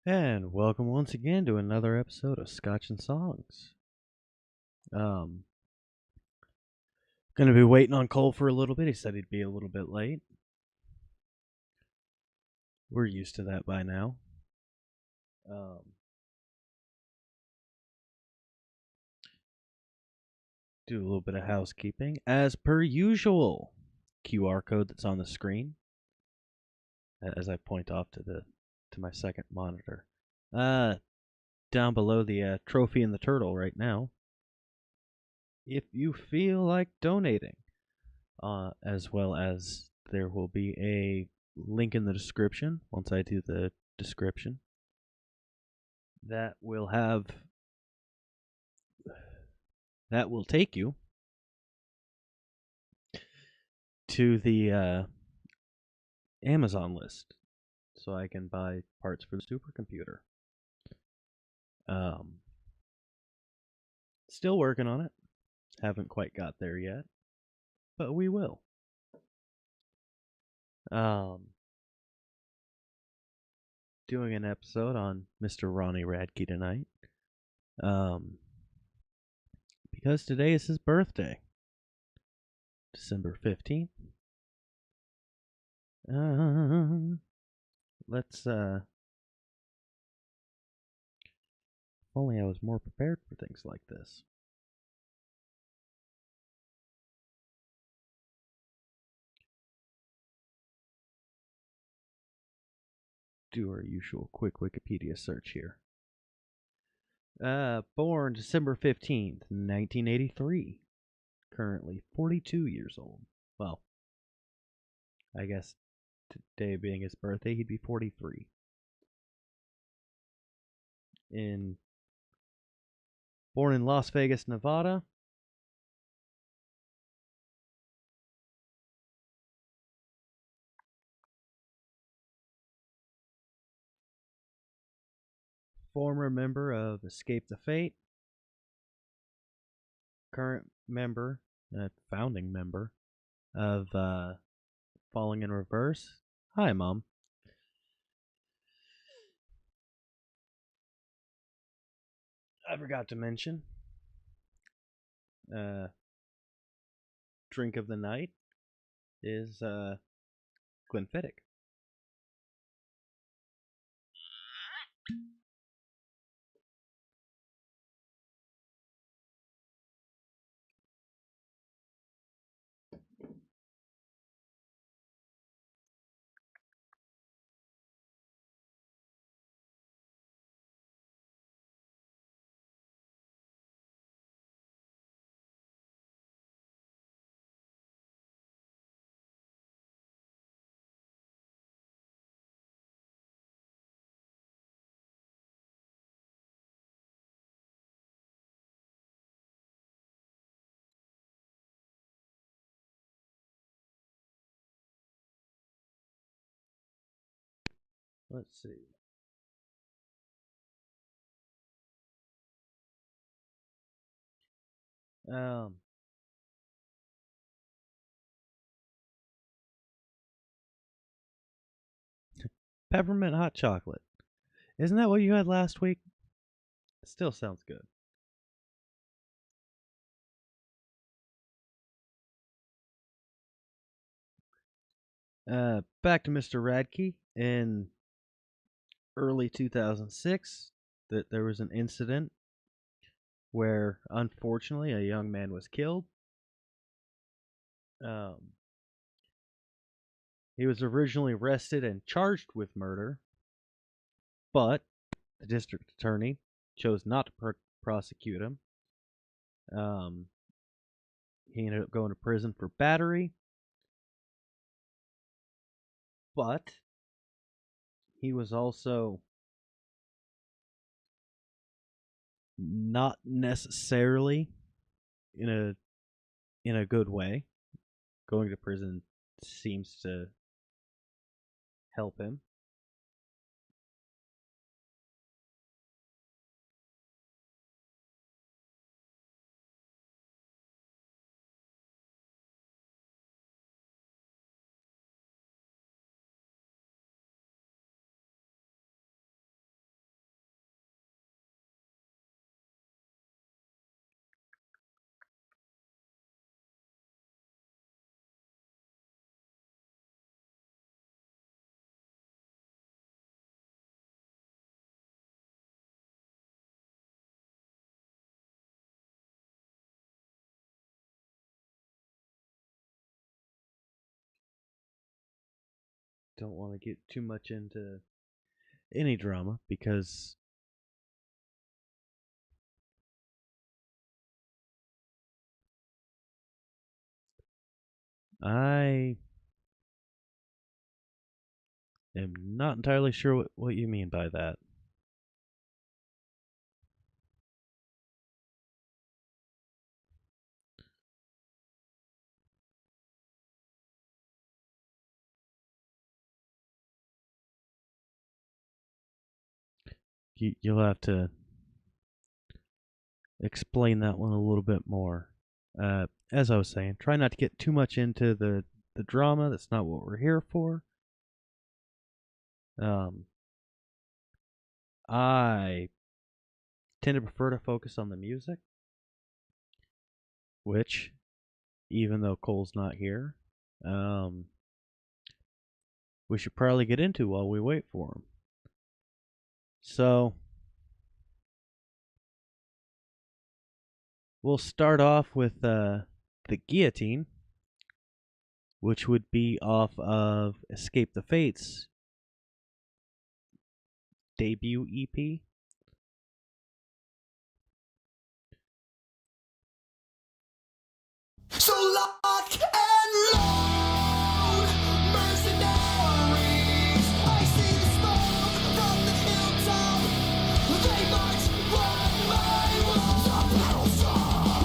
And welcome once again to another episode of Scotch and Songs. Um, Gonna be waiting on Cole for a little bit. He said he'd be a little bit late. We're used to that by now. Do a little bit of housekeeping as per usual. QR code that's on the screen as I point off to my second monitor. Down below the trophy and the turtle right now. If you feel like donating. As well as there will be a link in the description once I do the description that will take you to the Amazon list so I can buy parts for the supercomputer. Still working on it. Haven't quite got there yet, but we will. Doing an episode on Mr. Ronnie Radke tonight. Because today is his birthday. December 15th. Let's if only I was more prepared for things like this. Do our usual quick Wikipedia search here. Born December 15th, 1983. Currently 42 years old. Well, I guess today being his birthday, he'd be 43. Born in Las Vegas, Nevada. Former member of Escape the Fate. Current member, founding member of Falling in Reverse. Hi, Mom. I forgot to mention, drink of the night is Glenfiddich. Let's see. Peppermint hot chocolate. Isn't that what you had last week? It still sounds good. Back to Mr. Radke. In early 2006, that there was an incident where, unfortunately, a young man was killed. He was originally arrested and charged with murder, but the district attorney chose not to prosecute him. He ended up going to prison for battery, but he was also not necessarily in a good way. Going to prison seems to help him. don't want to get too much into any drama because I am not entirely sure what you mean by that. You'll have to explain that one a little bit more. As I was saying, try not to get too much into the drama. That's not what we're here for. I tend to prefer to focus on the music, which, even though Cole's not here, we should probably get into while we wait for him. So, we'll start off with the Guillotine, which would be off of Escape the Fates' debut EP. So lock and load, mercenaries. I see the smoke from the hilltop. They march one by one. The battle's on.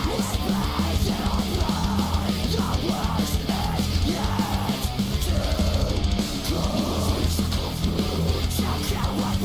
Let's blaze it on blood. The worst is yet to come. Check out what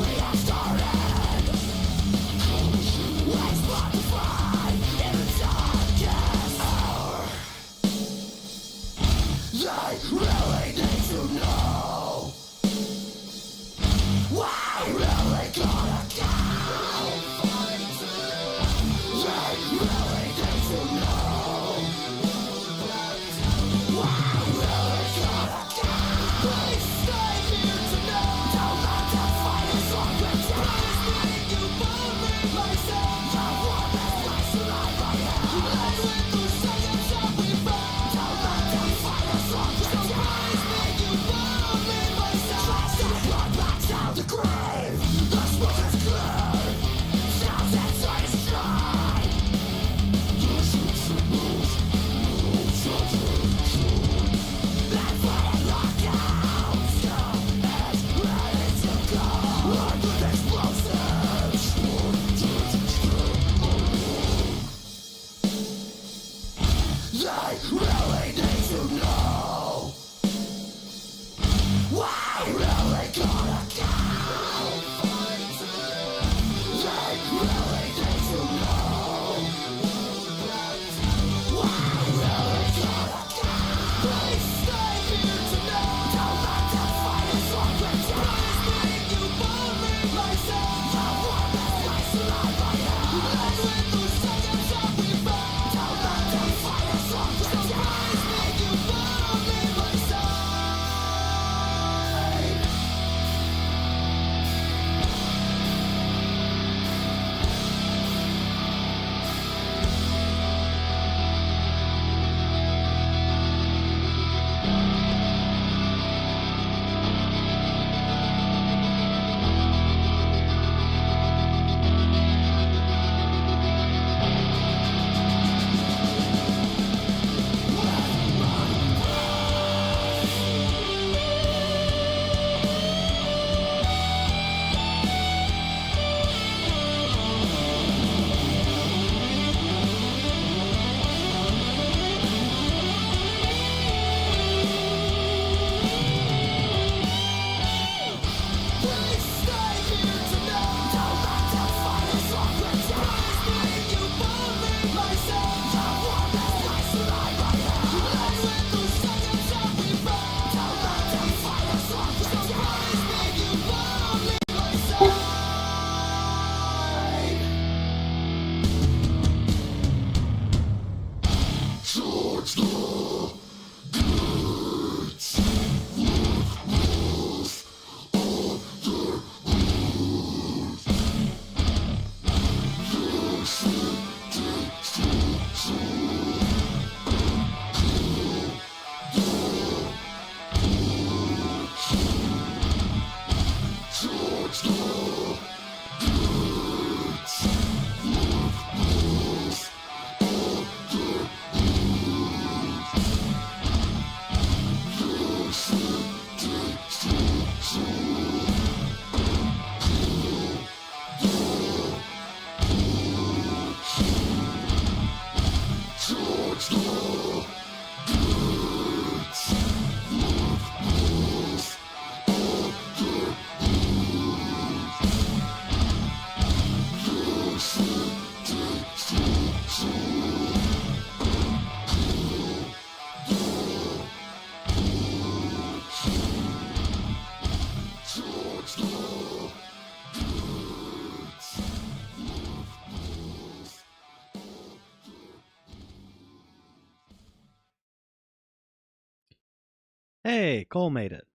Hey, Cole made it.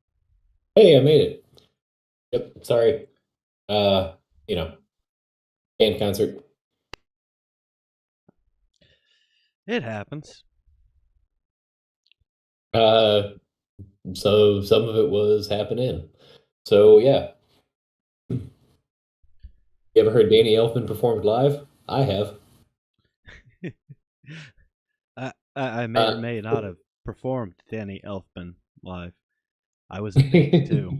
Hey, I made it. Yep. Sorry. Uh, you know, band concert. It happens. Uh, so some of it was happening. So yeah. You ever heard Danny Elfman performed live? I have. I may or Uh, may not have performed Danny Elfman live. I was at 52.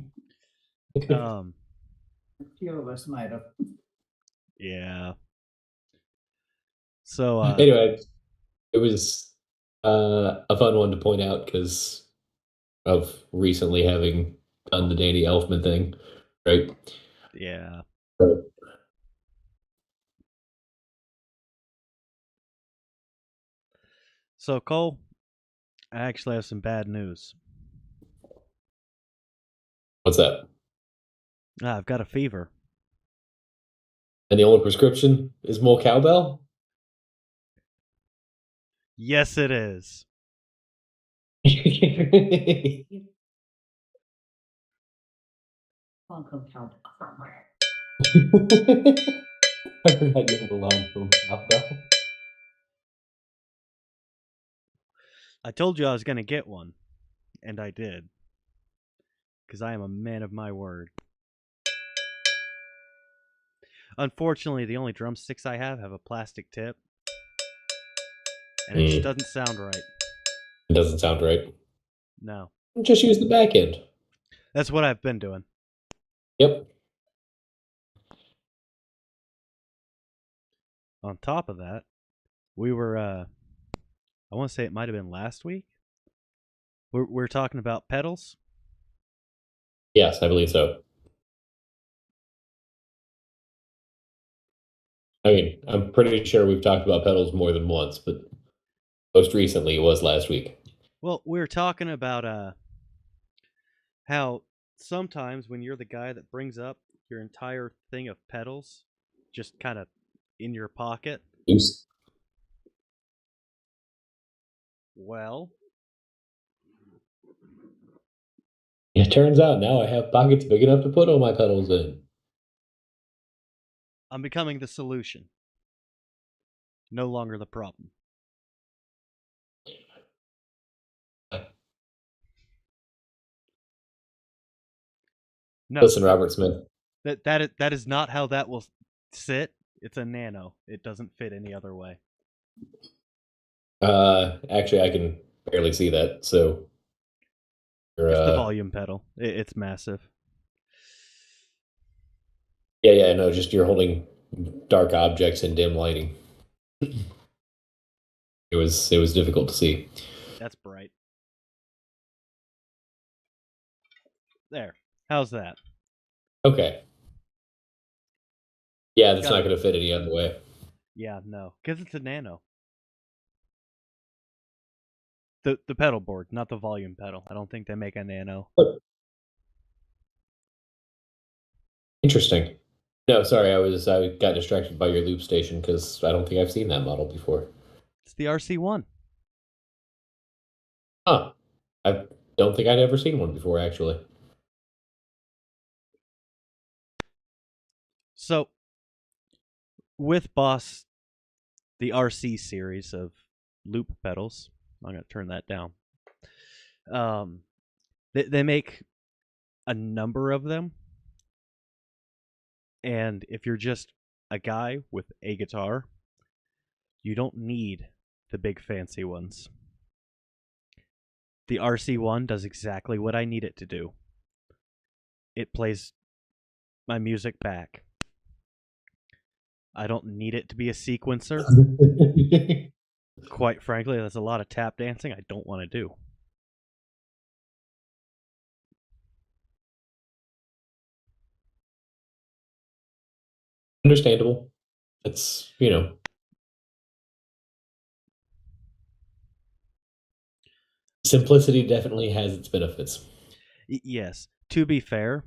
Few of us might have. Yeah. So, anyway, it was a fun one to point out because of recently having done the Danny Elfman thing, right? yeah. So, So, Cole, I actually have some bad news. what's that? I've got a fever. And the only prescription is more cowbell? Yes, it is. Uncle Count somewhere. I forgot you had a long film cowbell. I told you I was going to get one, and I did. Because I am a man of my word. Unfortunately, the only drumsticks I have a plastic tip, and it just doesn't sound right. It doesn't sound right. No. Just use the back end. That's what I've been doing. Yep. On top of that, we were, I want to say it might have been last week. We're talking about pedals. Yes, I believe so. I mean, I'm pretty sure we've talked about pedals more than once, but most recently it was last week. Well, we were talking about how sometimes when you're the guy that brings up your entire thing of pedals just kind of in your pocket, Oops. well, It turns out now I have pockets big enough to put all my pedals in. I'm becoming the solution. No longer the problem. No, Listen, Robert Smith. that is not how that will sit. It's a nano. It doesn't fit any other way. Actually, I can barely see that. So, It's the volume pedal. It's massive. yeah, no, just you're holding dark objects in dim lighting. It was difficult to see. That's bright. There. How's that? Okay. Yeah, that's Got not it. going to fit any other way. Yeah, no, because it's a nano. The pedal board, not the volume pedal. I don't think they make a nano. Interesting. No, sorry, I got distracted by your loop station because I don't think I've seen that model before. It's the RC1. Huh. I don't think I'd ever seen one before, actually. So, with Boss, the RC series of loop pedals, I'm going to turn that down. They make a number of them. And if you're just a guy with a guitar, you don't need the big fancy ones. The RC1 does exactly what I need it to do. It plays my music back. I don't need it to be a sequencer. Quite frankly, that's a lot of tap dancing I don't want to do. Understandable. It's, simplicity definitely has its benefits. Yes. To be fair,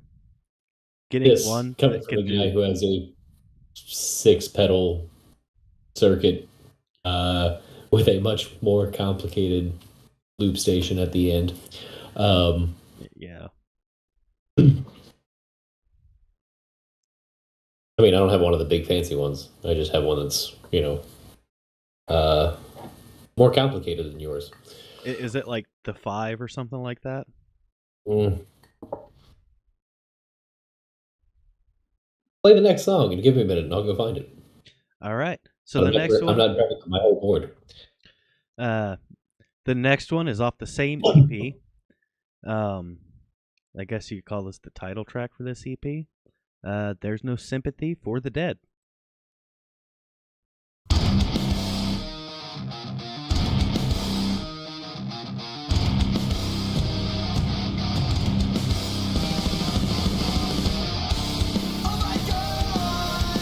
getting Yes, one coming that from a can guy do who has a 6-pedal circuit with a much more complicated loop station at the end. Yeah. I mean, I don't have one of the big fancy ones. I just have one that's, more complicated than yours. Is it like the 5 or something like that? Mm. Play the next song and give me a minute, and I'll go find it. All right. So the next I'm one, not grabbing my whole board. the next one is off the same EP. I guess you could call this the title track for this EP. There's No Sympathy for the Dead. Oh my God!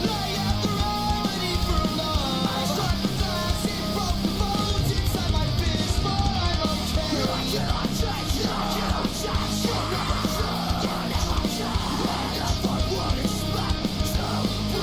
Lay out the remedy for love. I struck the glass, it broke the bones inside my fist, but I'm okay. I cannot change, I cannot change. You'll never change, you'll never change. I never would expect to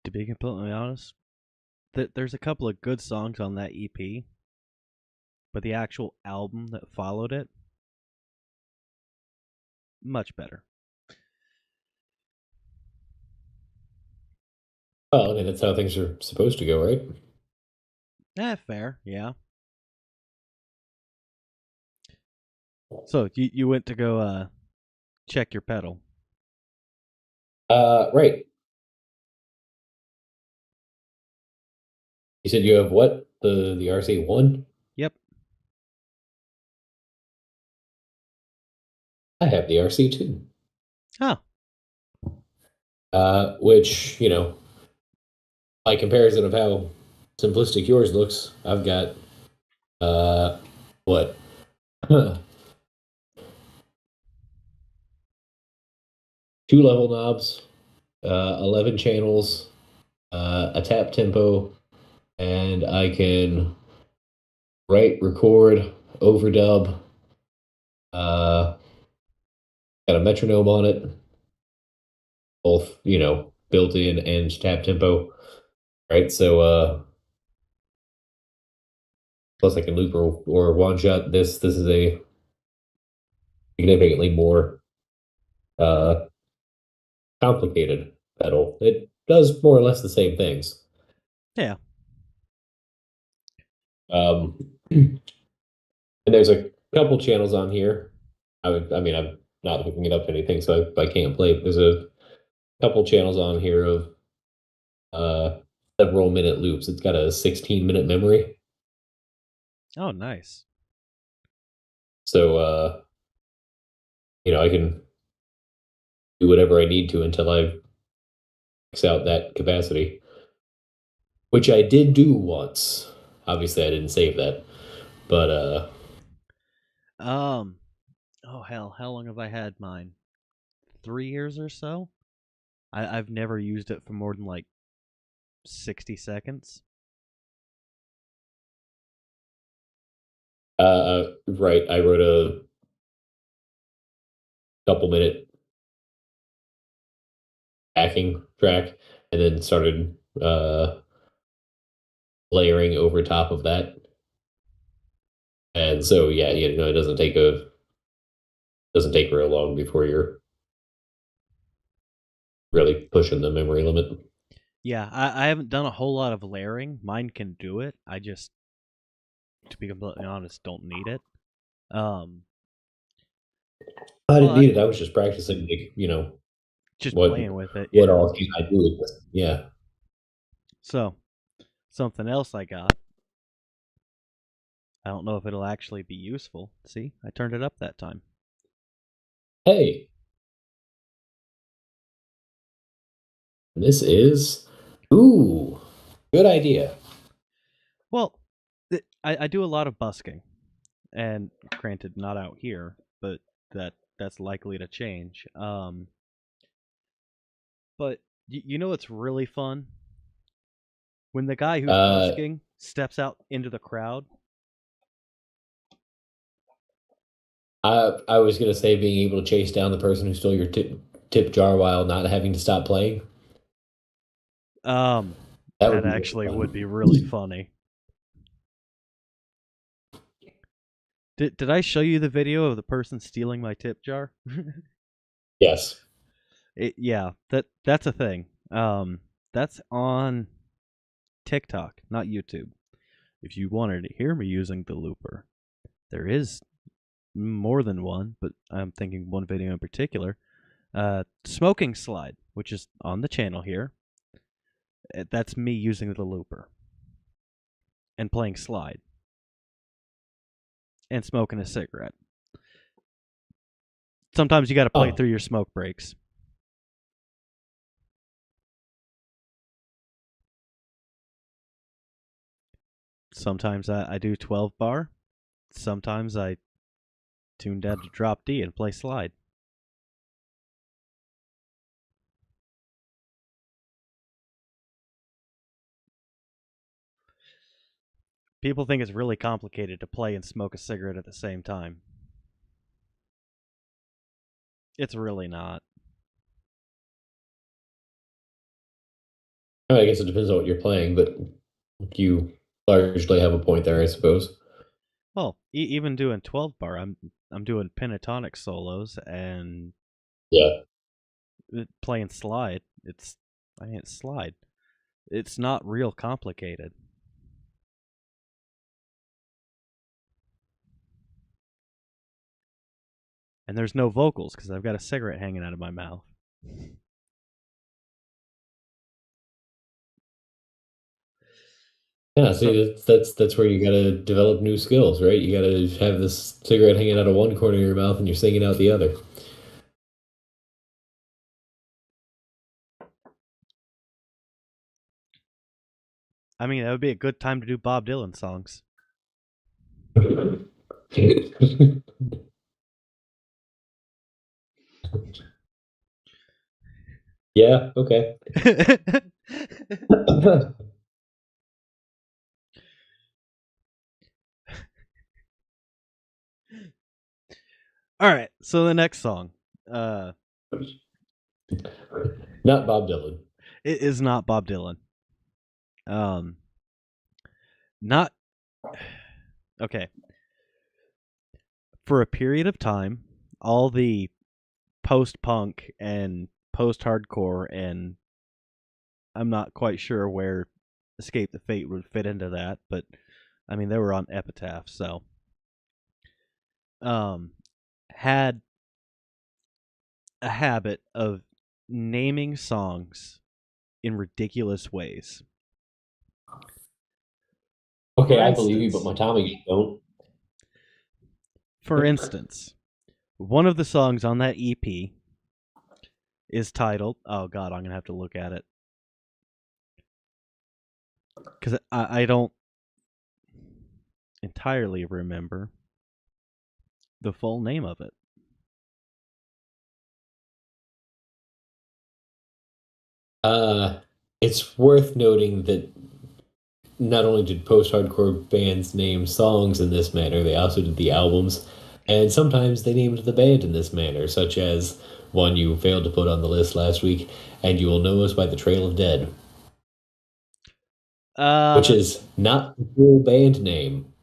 To be completely honest, there's a couple of good songs on that EP, but the actual album that followed it, much better. Well, I mean, that's how things are supposed to go, right? Fair, yeah. So you went to go check your pedal. Right. You said you have what? The RC1? Yep. I have the RC2. Oh. Which, by comparison of how simplistic yours looks, I've got what? 2 level knobs, 11 channels, a tap tempo, and I can write, record, overdub. Got a metronome on it, both built in and tap tempo. Right, so plus I can loop or one shot. This is a significantly more uh complicated pedal. It does more or less the same things. Yeah. And there's a couple channels on here. I mean, I'm not hooking it up to anything, so I can't play. But there's a couple channels on here of uh, several minute loops. It's got a 16-minute memory, Oh, nice. so I can do whatever I need to until I max out that capacity, which I did do once. Obviously, I didn't save that, but Oh hell, how long have I had mine? 3 years or so? I've never used it for more than like 60 seconds. right, I wrote a couple minute backing track and then started layering over top of that. And so yeah, it doesn't take real long before you're really pushing the memory limit. Yeah, I haven't done a whole lot of layering. Mine can do it. I just, to be completely honest, don't need it. Um, I didn't but need it. I was just practicing, like, just what playing with it, what yeah. all can I do with this? Yeah. So, something else I got. I don't know if it'll actually be useful. See, I turned it up that time. Hey, this is ooh, good idea. Well, I do a lot of busking, and granted, not out here, but that's likely to change. But you know what's really fun? When the guy who's Uh, busking steps out into the crowd. I was gonna say being able to chase down the person who stole your tip jar while not having to stop playing. Um, That would that be really actually would be fun. really funny. Did I show you the video of the person stealing my tip jar? Yes. Yeah, that's a thing. That's on TikTok, not YouTube. If you wanted to hear me using the looper, there is more than one, but I'm thinking one video in particular. Smoking Slide, which is on the channel here. That's me using the looper and playing slide and smoking a cigarette. Sometimes you got to play Oh, through your smoke breaks. Sometimes I do 12 bar. Sometimes I tune down to drop D and play slide. People think it's really complicated to play and smoke a cigarette at the same time. It's really not. I guess it depends on what you're playing, but you largely have a point there, I suppose. Well, even doing 12 bar, I'm doing pentatonic solos and Yeah. playing slide. It's slide. It's not real complicated. And there's no vocals because I've got a cigarette hanging out of my mouth. Yeah, So, see, that's where you gotta develop new skills, right? You gotta have this cigarette hanging out of one corner of your mouth and you're singing out the other. I mean, that would be a good time to do Bob Dylan songs. Yeah, okay. All right, so the next song, uh, Not Bob Dylan. it is not Bob Dylan. Not okay. For a period of time, all the post-punk and post-hardcore, and I'm not quite sure where Escape the Fate would fit into that, but I mean they were on Epitaph, so had a habit of naming songs in ridiculous ways. Okay, For I believe you, but instance, my Tommy don't. for instance, one of the songs on that EP is titled, oh god, I'm gonna have to look at it because I don't entirely remember the full name of it. It's worth noting that not only did post-hardcore bands name songs in this manner, they also did the albums, and sometimes they named the band in this manner, such as one you failed to put on the list last week, And You Will Know Us by the Trail of Dead, which is not the full band name.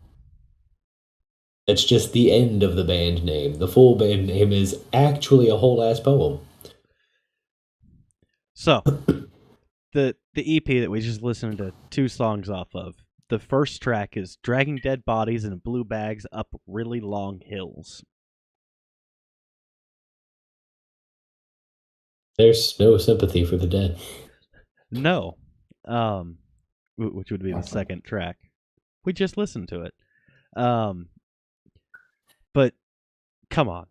It's just the end of the band name. The full band name is actually a whole ass poem. So the EP that we just listened to 2 songs off of. The first track is Dragging Dead Bodies in Blue Bags Up Really Long Hills. There's no sympathy for the dead. No. Which would be the second track. We just listened to it. But come on.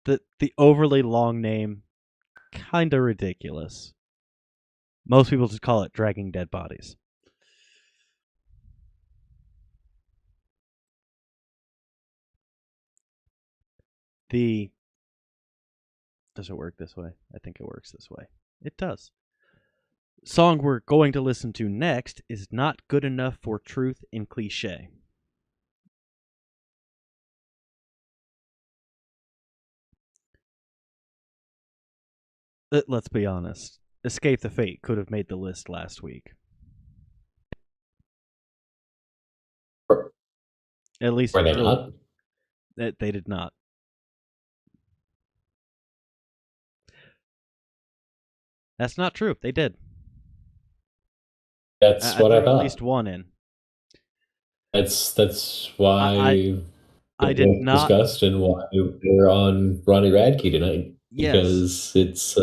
The overly long name, kinda ridiculous. Most people just call it Dragging Dead Bodies. Does it work this way? I think it works this way. It does. Song we're going to listen to next is Not Good Enough for Truth in Cliche. Let's be honest. Escape the Fate could have made the list last week. At least Were they early. not? They did not. That's not true. They did. That's I what I threw at thought. least one in. That's why I it did was not. discussed and why we're on Ronnie Radke tonight. Yes. Because it's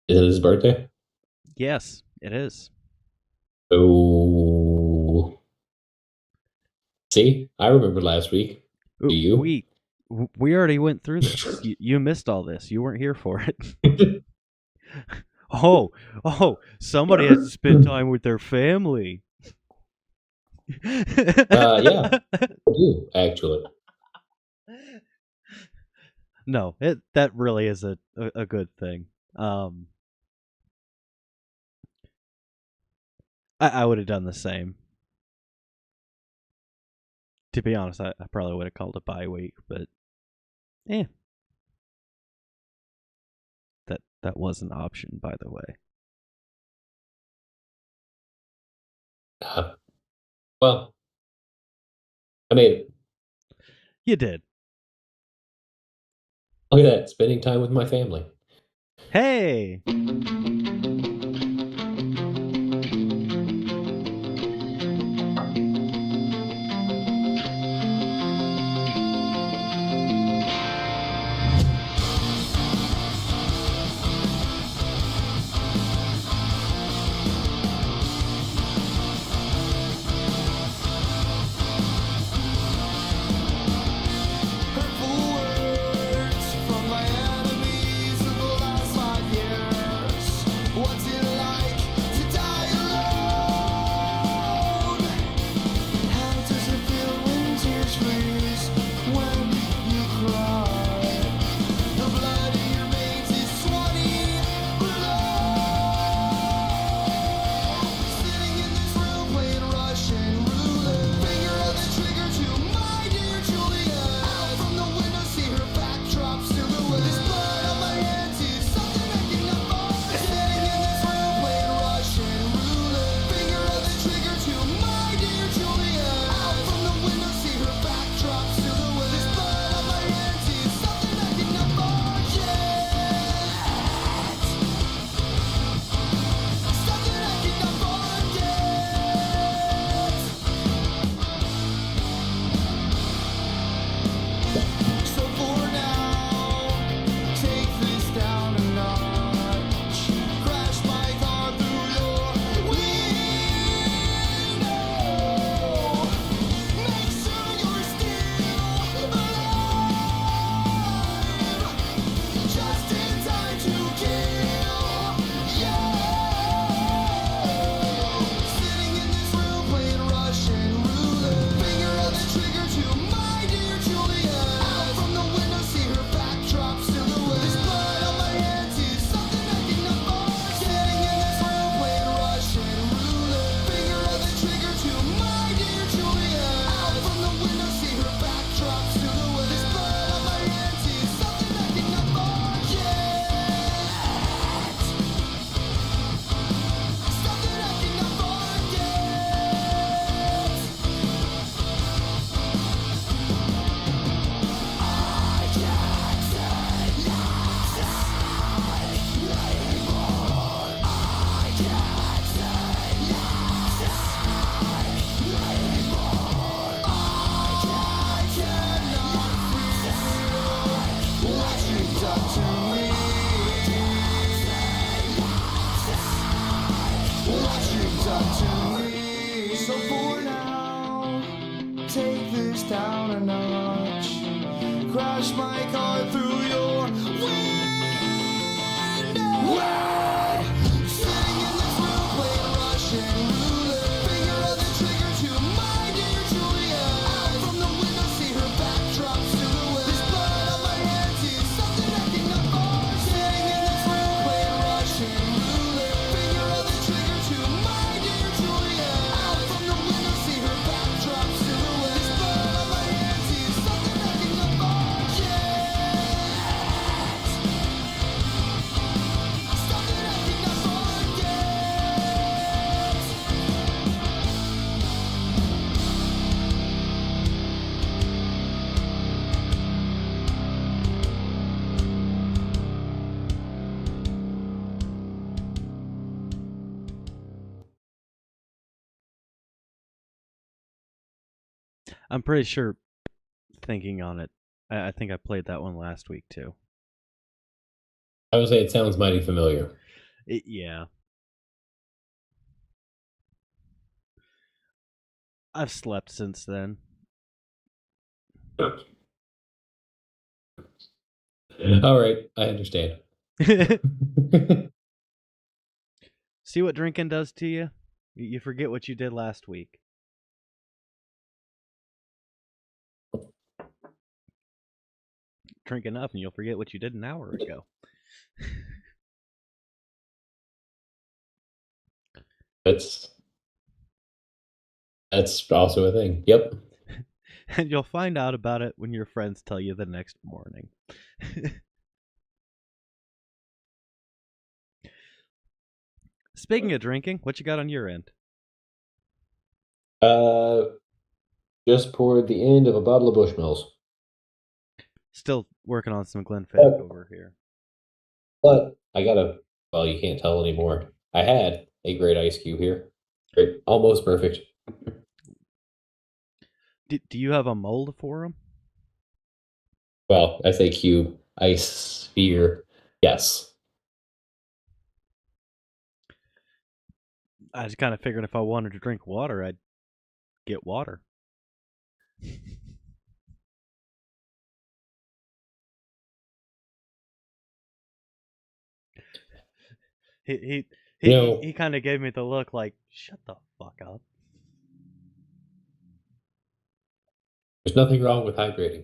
is it his birthday? Yes, it is. Oh, see, I remember last week. Do you? We already went through this. You missed all this. You weren't here for it. Oh, somebody has to spend time with their family. Yeah, I do actually. No, that really is a good thing. I would have done the same. To be honest, I probably would have called it bye week, but That was an option, by the way. Well, I mean, You did. look at that, spending time with my family. Hey! Hurtful words from my enemies of the last 5 years. What's it like to die alone? How does it feel when tears freeze when you cry? The blood in your veins is sweaty below. Sitting in this room playing Russian roulette. Finger on the trigger to my dear Julia. Out from the window, see her backdrop silhouette. This blood on my hands is something I cannot forget. Sitting in this room playing Russian roulette. Finger on the trigger to my dear Julia. Out from the window, see her backdrop silhouette. This blood on my hands is something I cannot forget. Something I cannot forget. So for now, take this down a notch. Crash my car through your window. Make sure you're still alive. Just in time to kill you. Sitting in this room playing Russian roulette. Finger on the trigger to my dear Julia. Out from the window, see her backdrop silhouette. This blood on my hands is something I cannot forget. Sitting in this room playing Russian roulette. Finger on the trigger to my dear Julia. Out from the window, see her backdrop silhouette. This blood on my hands is something I cannot forget. Something I cannot forget. So for now, take this down a notch. Crash my car through your window. Sitting in this room playing Russian roulette. Finger on the trigger to my dear Julia. Out from the window, see her backdrop silhouette. This blood on my hands is something I cannot forget. Sitting in this room playing Russian roulette. Finger on the trigger to my dear Julia. Out from the window, see her backdrop silhouette. This blood on my hands is something I cannot forget. Something I cannot forget. I'm pretty sure, thinking on it, I think I played that one last week too. I would say it sounds mighty familiar. Yeah. I've slept since then. All right, I understand. See what drinking does to you? You forget what you did last week. Drink enough and you'll forget what you did an hour ago. That's also a thing. Yep. And you'll find out about it when your friends tell you the next morning. Speaking of drinking, what you got on your end? Just poured the end of a bottle of Bushmills. Still working on some Glenfiddich over here. But I gotta, well, you can't tell anymore. I had a great ice cube here. Great, almost perfect. Do you have a mold for them? Well, I say cube, ice sphere. Yes. I was kind of figuring if I wanted to drink water, I'd get water. He No. he kind of gave me the look like, shut the fuck up. There's nothing wrong with hydrating.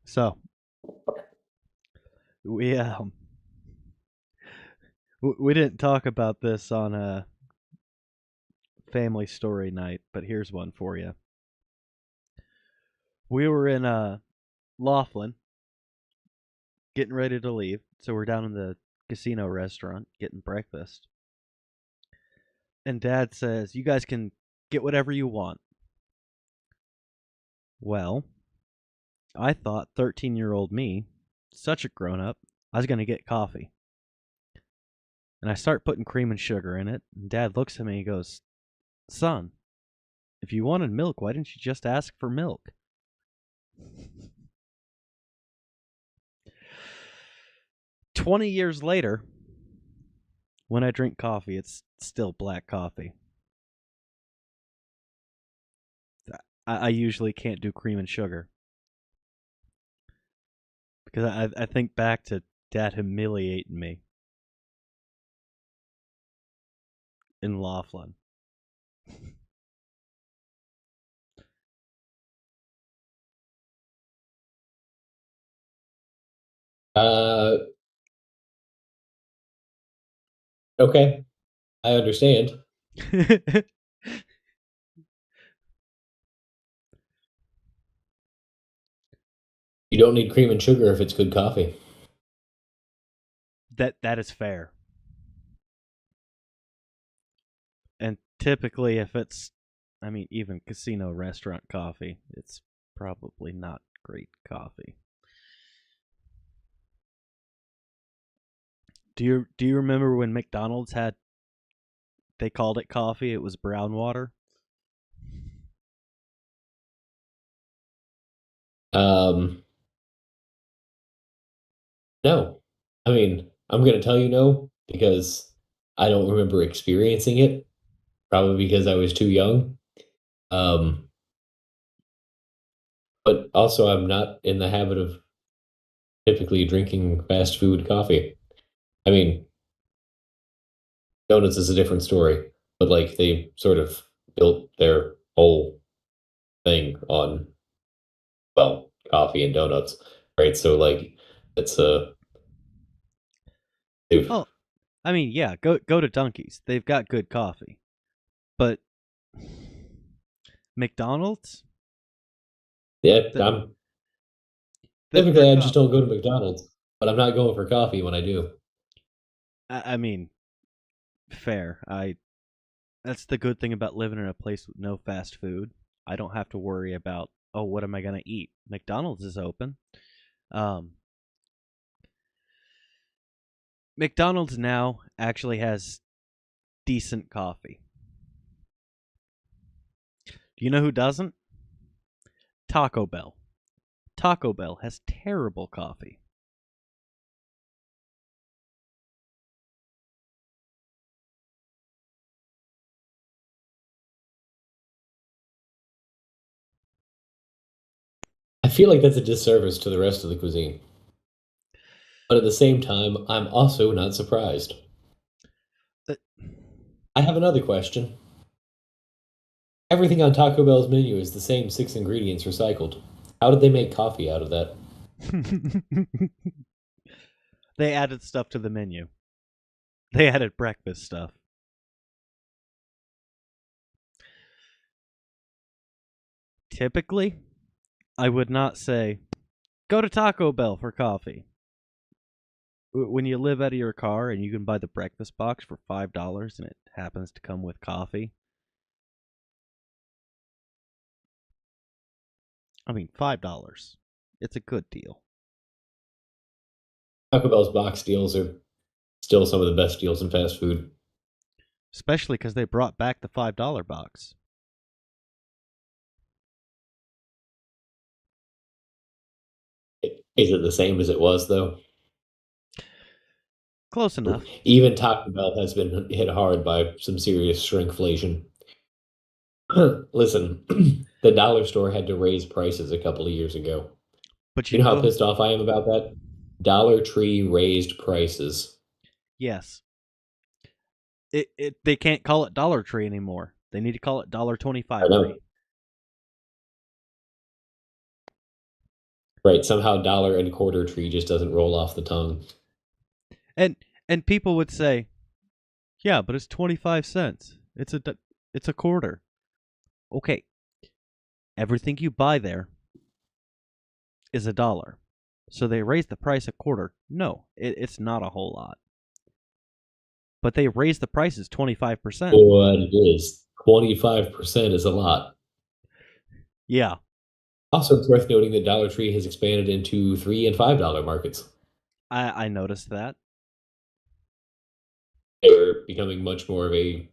So we didn't talk about this on a family story night, but here's one for you. We were in Laughlin, getting ready to leave, so we're down in the casino restaurant getting breakfast. And Dad says, "You guys can get whatever you want." Well, I thought 13-year-old me, such a grown up, I was going to get coffee. And I start putting cream and sugar in it, and Dad looks at me and goes, "Son, if you wanted milk, why didn't you just ask for milk?" 20 years later, when I drink coffee, it's still black coffee. I usually can't do cream and sugar. Because I think back to Dad humiliating me in Laughlin. Okay, I understand. You don't need cream and sugar if it's good coffee. That is fair. And typically, if it's, I mean, even casino restaurant coffee, it's probably not great coffee. Do you remember when McDonald's had, they called it coffee, it was brown water? Um, no. I mean, I'm gonna tell you no because I don't remember experiencing it. Probably because I was too young. Um, but also I'm not in the habit of typically drinking fast food coffee. I mean, donuts is a different story, but like they sort of built their whole thing on, well, coffee and donuts, right? So like it's they've Oh, I mean, yeah, go to Dunkies. They've got good coffee. But McDonald's? yeah, Th- I'm their typically I just coffee. don't go to McDonald's, but I'm not going for coffee when I do. I mean, fair. That's the good thing about living in a place with no fast food. I don't have to worry about, oh, what am I gonna eat? McDonald's is open. Um, McDonald's now actually has decent coffee. Do you know who doesn't? Taco Bell. Taco Bell has terrible coffee. I feel like that's a disservice to the rest of the cuisine. But at the same time, I'm also not surprised. Uh, I have another question. Everything on Taco Bell's menu is the same six ingredients recycled. How did they make coffee out of that? They added stuff to the menu. They added breakfast stuff. Typically, I would not say, go to Taco Bell for coffee. when you live out of your car and you can buy the breakfast box for $5 and it happens to come with coffee. I mean, $5. It's a good deal. Taco Bell's box deals are still some of the best deals in fast food. Especially because they brought back the $5 box. Is it the same as it was, though? Close enough. Even Taco Bell has been hit hard by some serious shrinkflation. Listen, the dollar store had to raise prices a couple of years ago. But You know how pissed off I am about that? Dollar Tree raised prices. Yes. They can't call it Dollar Tree anymore. They need to call it $1.25 I know. Tree. Right, somehow dollar and quarter tree just doesn't roll off the tongue. And people would say, "Yeah, but it's 25 cents. It's a quarter." Okay. Everything you buy there is $1. So they raised the price a quarter. No, it's not a whole lot. But they raised the prices 25%. But it is. 25% is a lot. Yeah. Also, it's worth noting that Dollar Tree has expanded into $3 and $5 markets. I noticed that. They're becoming much more of a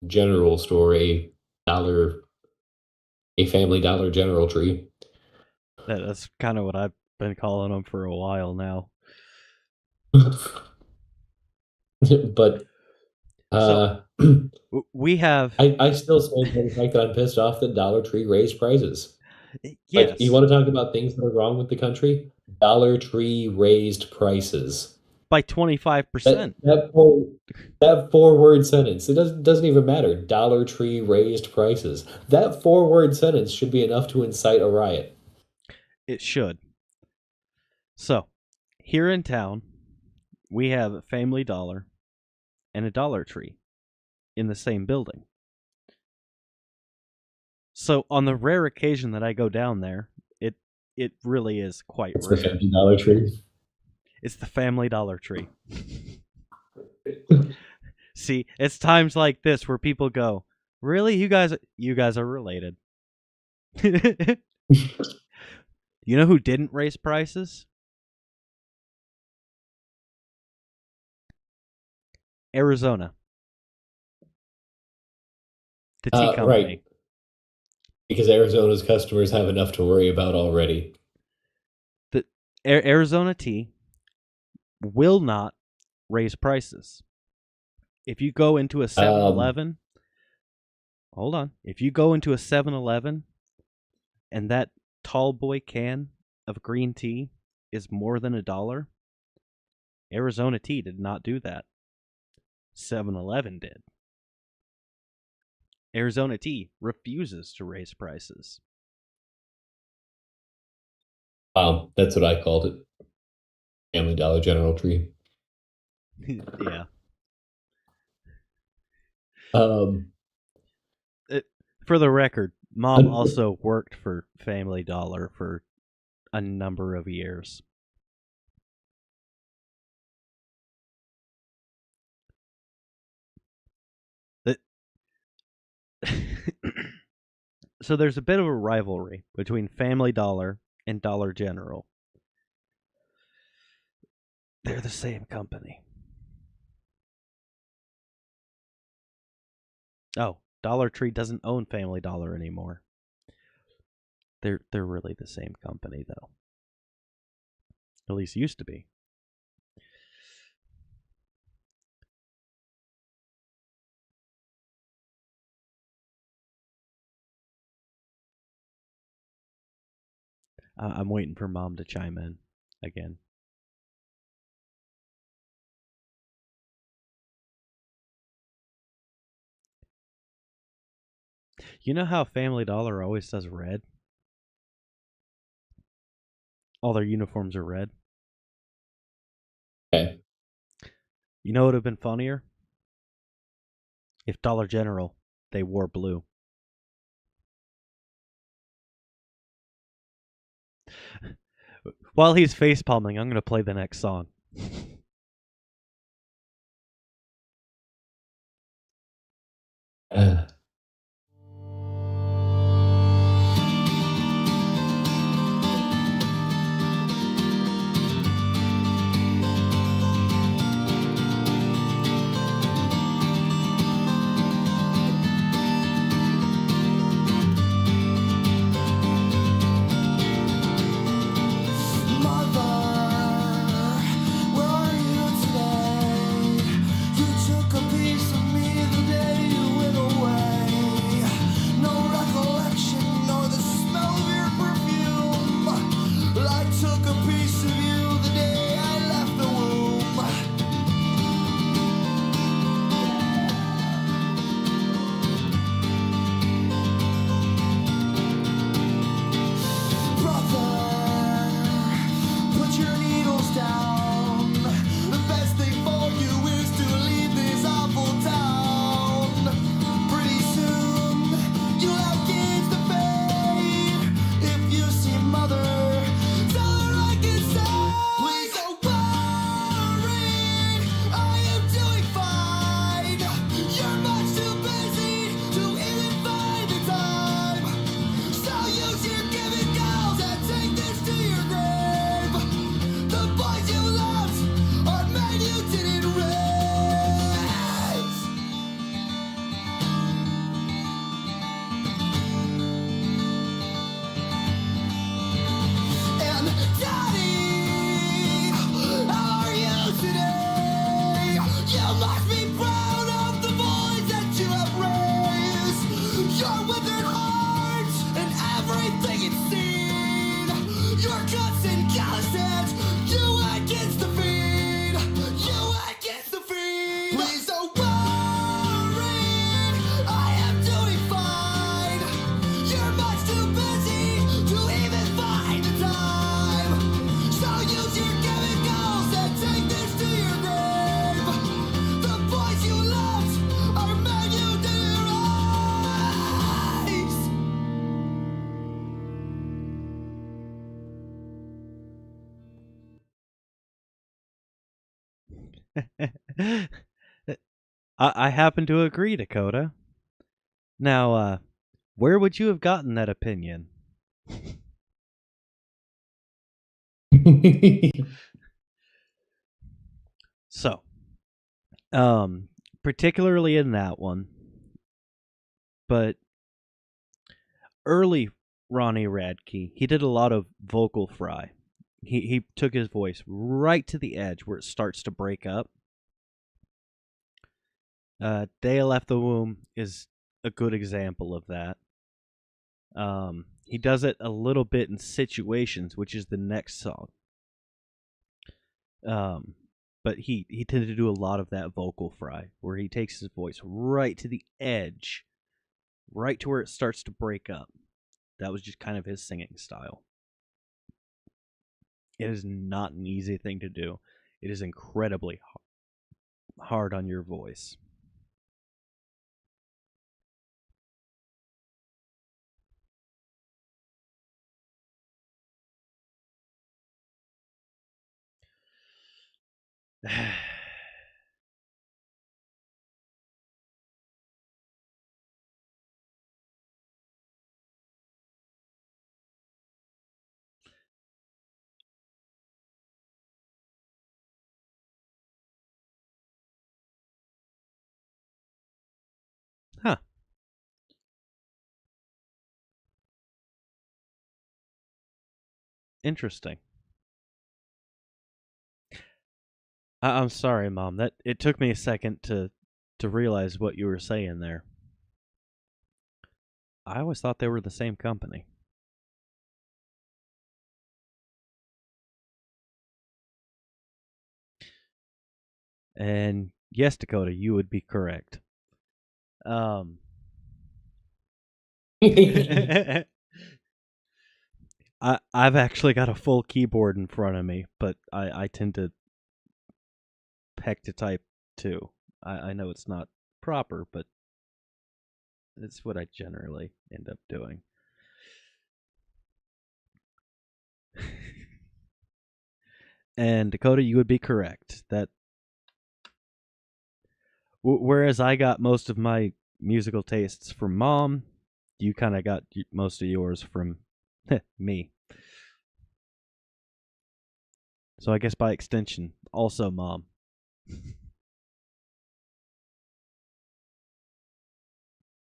general store, a Family Dollar General Tree. That's kind of what I've been calling them for a while now. But We have I still stand by the fact that I'm pissed off that Dollar Tree raised prices. yes. Like, you want to talk about things that are wrong with the country? Dollar Tree raised prices by 25%. That four-word sentence, it doesn't even matter. Dollar Tree raised prices. That four-word sentence should be enough to incite a riot. It should. So, here in town, we have a Family Dollar and a Dollar Tree in the same building. So, on the rare occasion that I go down there, it really is quite It's rare. the Family Dollar Tree. It's the Family Dollar Tree. See, it's times like this where people go, "Really? You guys are related." You know who didn't raise prices? Arizona. The tea company. Right. Because Arizona's customers have enough to worry about already. The Arizona tea will not raise prices. If you go into a 7-Eleven, hold on. If you go into a 7-Eleven and that tall boy can of green tea is more than $1, Arizona tea did not do that. 7-Eleven did. Arizona tea refuses to raise prices. Wow, that's what I called it. Family Dollar General Tree. Yeah. For the record, Mom also worked for Family Dollar for a number of years. So there's a bit of a rivalry between Family Dollar and Dollar General. They're the same company. Oh, Dollar Tree doesn't own Family Dollar anymore. They're really the same company, though. At least used to be. I'm waiting for Mom to chime in again. You know how Family Dollar always does red? All their uniforms are red. Okay. You know what would have been funnier? If Dollar General, they wore blue. While he's face palming, I'm gonna play the next song. I happen to agree, Dakota. Now, where would you have gotten that opinion? So, particularly in that one, but early Ronnie Radke, he did a lot of vocal fry. He took his voice right to the edge where it starts to break up. Day I Left the Womb is a good example of that. He does it a little bit in Situations, which is the next song. But he tended to do a lot of that vocal fry, where he takes his voice right to the edge, right to where it starts to break up. That was just kind of his singing style. It is not an easy thing to do. It is incredibly hard on your voice. Huh. Interesting. I'm sorry, Mom. That it took me a second to realize what you were saying there. I always thought they were the same company. And yes, Dakota, you would be correct. I've actually got a full keyboard in front of me, but I tend to peck to type too. I know it's not proper, but it's what I generally end up doing. And Dakota, you would be correct. That whereas I got most of my musical tastes from Mom, you kind of got most of yours from me. So I guess by extension, also Mom.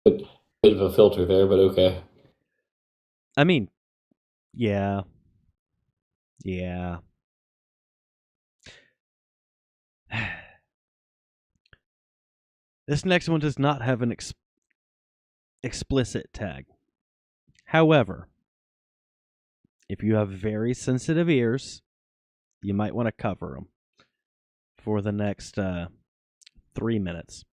Bit of a filter there, but okay. I mean, yeah. Yeah. This next one does not have an explicit tag. However, if you have very sensitive ears, you might want to cover them for the next 3 minutes.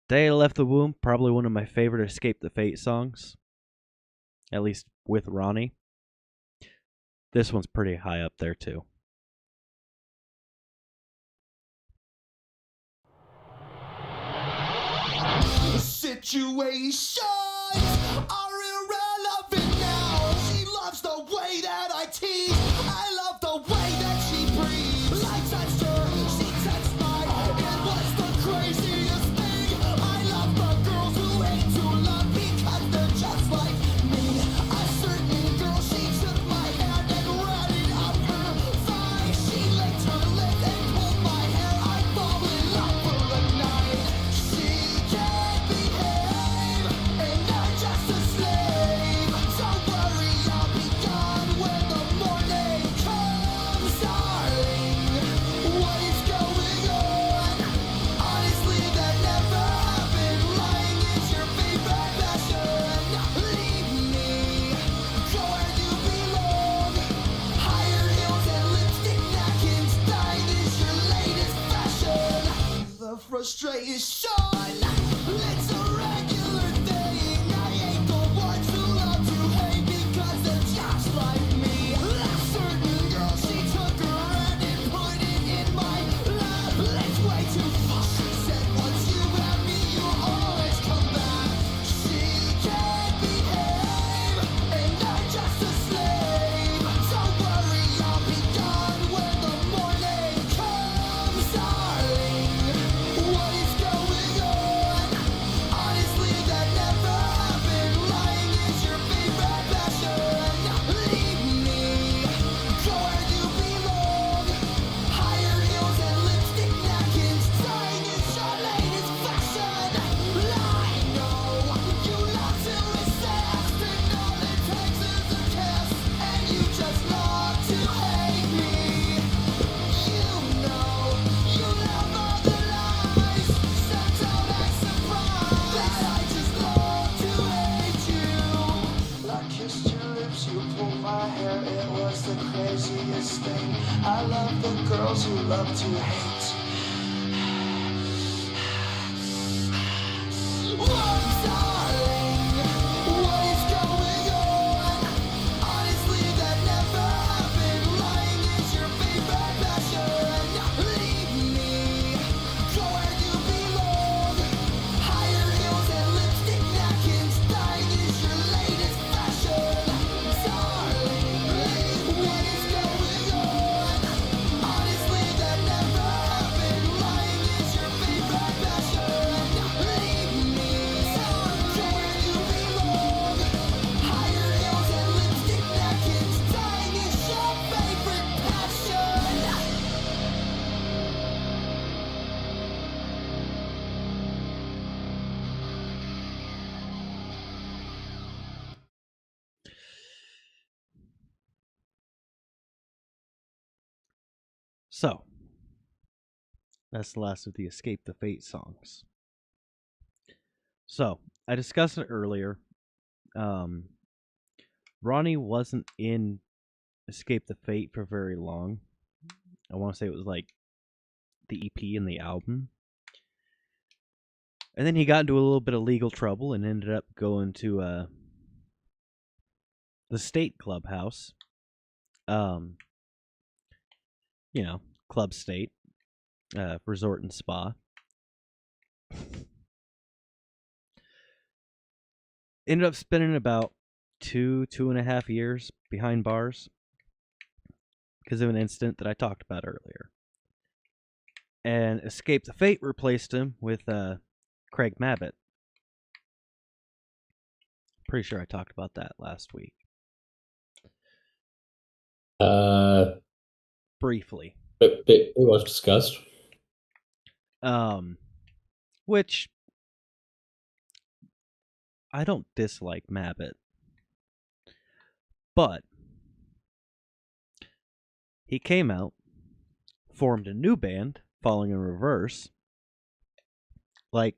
Day I Left the Womb, probably one of my favorite Escape the Fate songs, at least with Ronnie. This one's pretty high up there too. Situations are irrelevant now. She loves the way that I tease. I love the way that she breathes. I touched her, she touched mine. It was the craziest thing. I love the girls who hate to love because they're just like me. A certain girl, she took my hand and ran it up her thigh. She licked her lips and pulled my hair. I fall in love for the night. She can't behave, and I'm just a slave. Don't worry, I'll be gone when the morning comes, darling. What is going on? Honestly, that never happened. Lying is your favorite passion. Leave me, go where you belong. Higher heels and lipstick napkins. Dying is your latest fashion. The frustration, it's a regular thing. I hate the ones who love to hate because they're just like me. A certain girl, she took her hand and put it in my lap. It's way too far. She said, once you have me, you'll always come back. She can't behave, and I'm just a slave. Don't worry, I'll be gone when the morning comes, darling. What is going on? Honestly, that never happened. Lying is your favorite passion. Leave me, go where you belong. Higher heels and lipstick napkins. Dying is your latest fashion. I know you love to resist, and all it takes is a kiss, and you just love to hate me. You know you love all the lies, so don't act surprised that I just love to hate you. I kissed your lips, you pulled my hair, it was the craziest thing. I love the girls who love to hate. Oh, darling, what is going on? Honestly, that never happened. Lying is your favorite passion. Leave me, go where you belong. Higher heels and lipstick napkins. Dying is your latest fashion. Darling, what is going on? Honestly, that never happened. Lying is your favorite passion. Leave me, go where you belong. Higher heels and lipstick napkins. Dying is your favorite passion. So, that's the last of the Escape the Fate songs. So, I discussed it earlier. Ronnie wasn't in Escape the Fate for very long. I want to say it was like the EP and the album. And then he got into a little bit of legal trouble and ended up going to the state clubhouse. You know, Club State, resort and spa. Ended up spending about 2.5 years behind bars. because of an incident that I talked about earlier. And Escape the Fate replaced him with Craig Mabbitt. Pretty sure I talked about that last week. Briefly. It was discussed. Which I don't dislike Mabbitt, but he came out, formed a new band, Falling in Reverse. Like,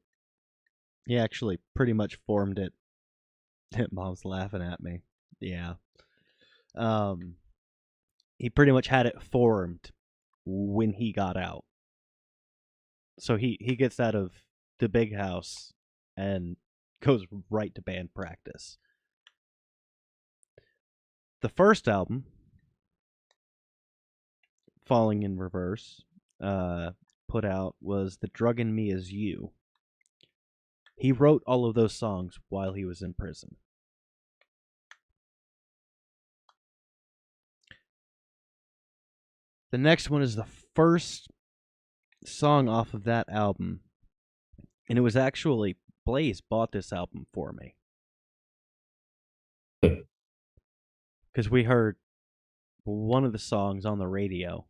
he actually pretty much formed it. Mom's laughing at me. Yeah. He pretty much had it formed when he got out. So he gets out of the big house and goes right to band practice. The first album, Falling in Reverse, put out was The Drug in Me Is You. He wrote all of those songs while he was in prison. The next one is the first song off of that album. And it was actually, Blaze bought this album for me. Because we heard one of the songs on the radio.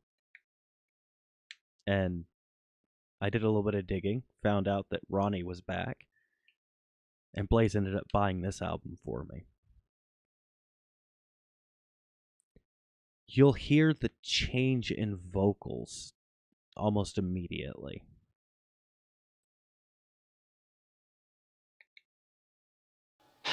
And I did a little bit of digging, found out that Ronnie was back. And Blaze ended up buying this album for me. You'll hear the change in vocals almost immediately.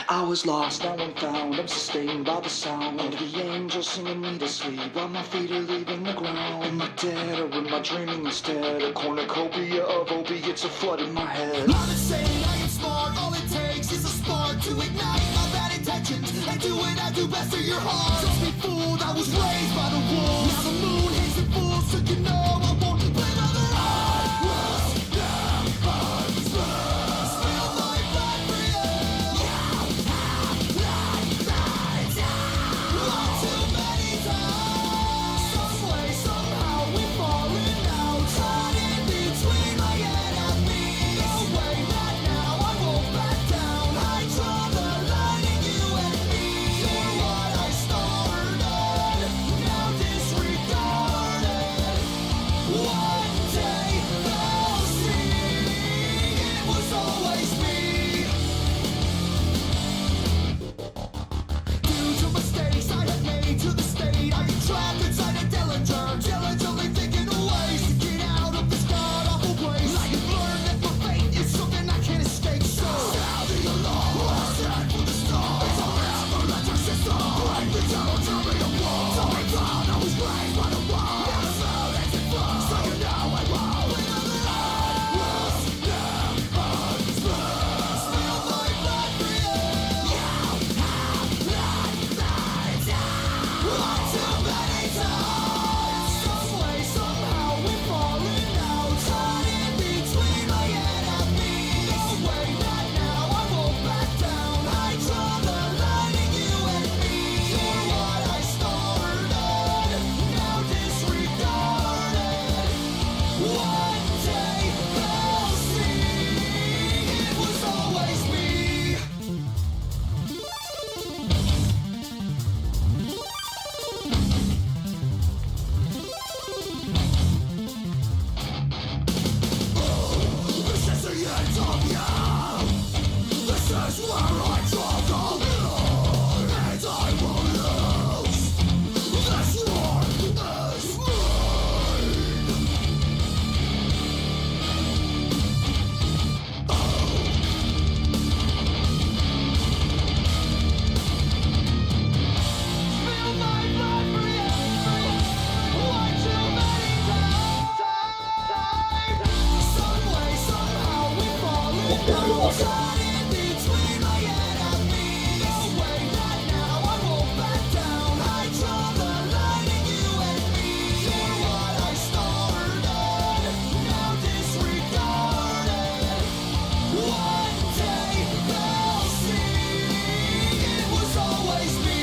I was lost, now I'm found. I'm sustained by the sound of the angels singing me to sleep while my feet are leaving the ground. Am I dead or am I dreaming instead? A cornucopia of opiates are flooding my head. I'm insane, I am smart. All it takes is a spark to ignite my bad intentions and do what I do best for your heart. Don't be fooled, I was raised by the wolves. Now the moon hates the fools, so you know I won't play by the rules. Spill my blood for you. Too many times. Some way, somehow we've fallen out. Caught in between my head and me. No way, not now, I won't back down. I draw the line in you and me. You're what I started, now disregarded. One day they'll see it was always me. Due to mistakes I have made to the state, I am trapped inside a Dillinger, diligently thinking of ways to get out of this god-awful place. I have learned that my fate is something I can't escape, so sound the alarm, stand for the stars. It's a forever electric system, break me down, turn me apart. Tell me down, I was raised by the wall. Never felt it before, so you know I won't. Spill my blood for you. Too many times. Some way, somehow we've fallen out. Caught in between my head and me. No way, not now, I won't back down. I draw the line in you and me. You're what I started, now disregarded. One day they'll see it was always me. This is the end of you. This is where I draw the line, and I will lose. This war is mine. Spill my blood for you. One too many times. Some way, somehow we've fallen out. Caught in between my head and me. No way, not now, I won't back down. I draw the line in you and me. You're what I started, now disregarded. One day they'll see it was always me.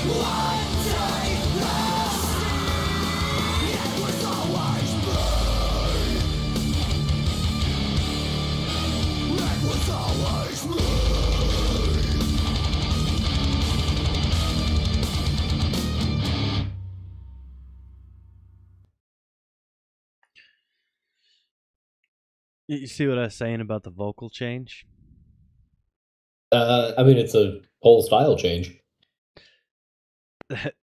One day they'll see You see what I was saying about the vocal change? I mean, it's a whole style change.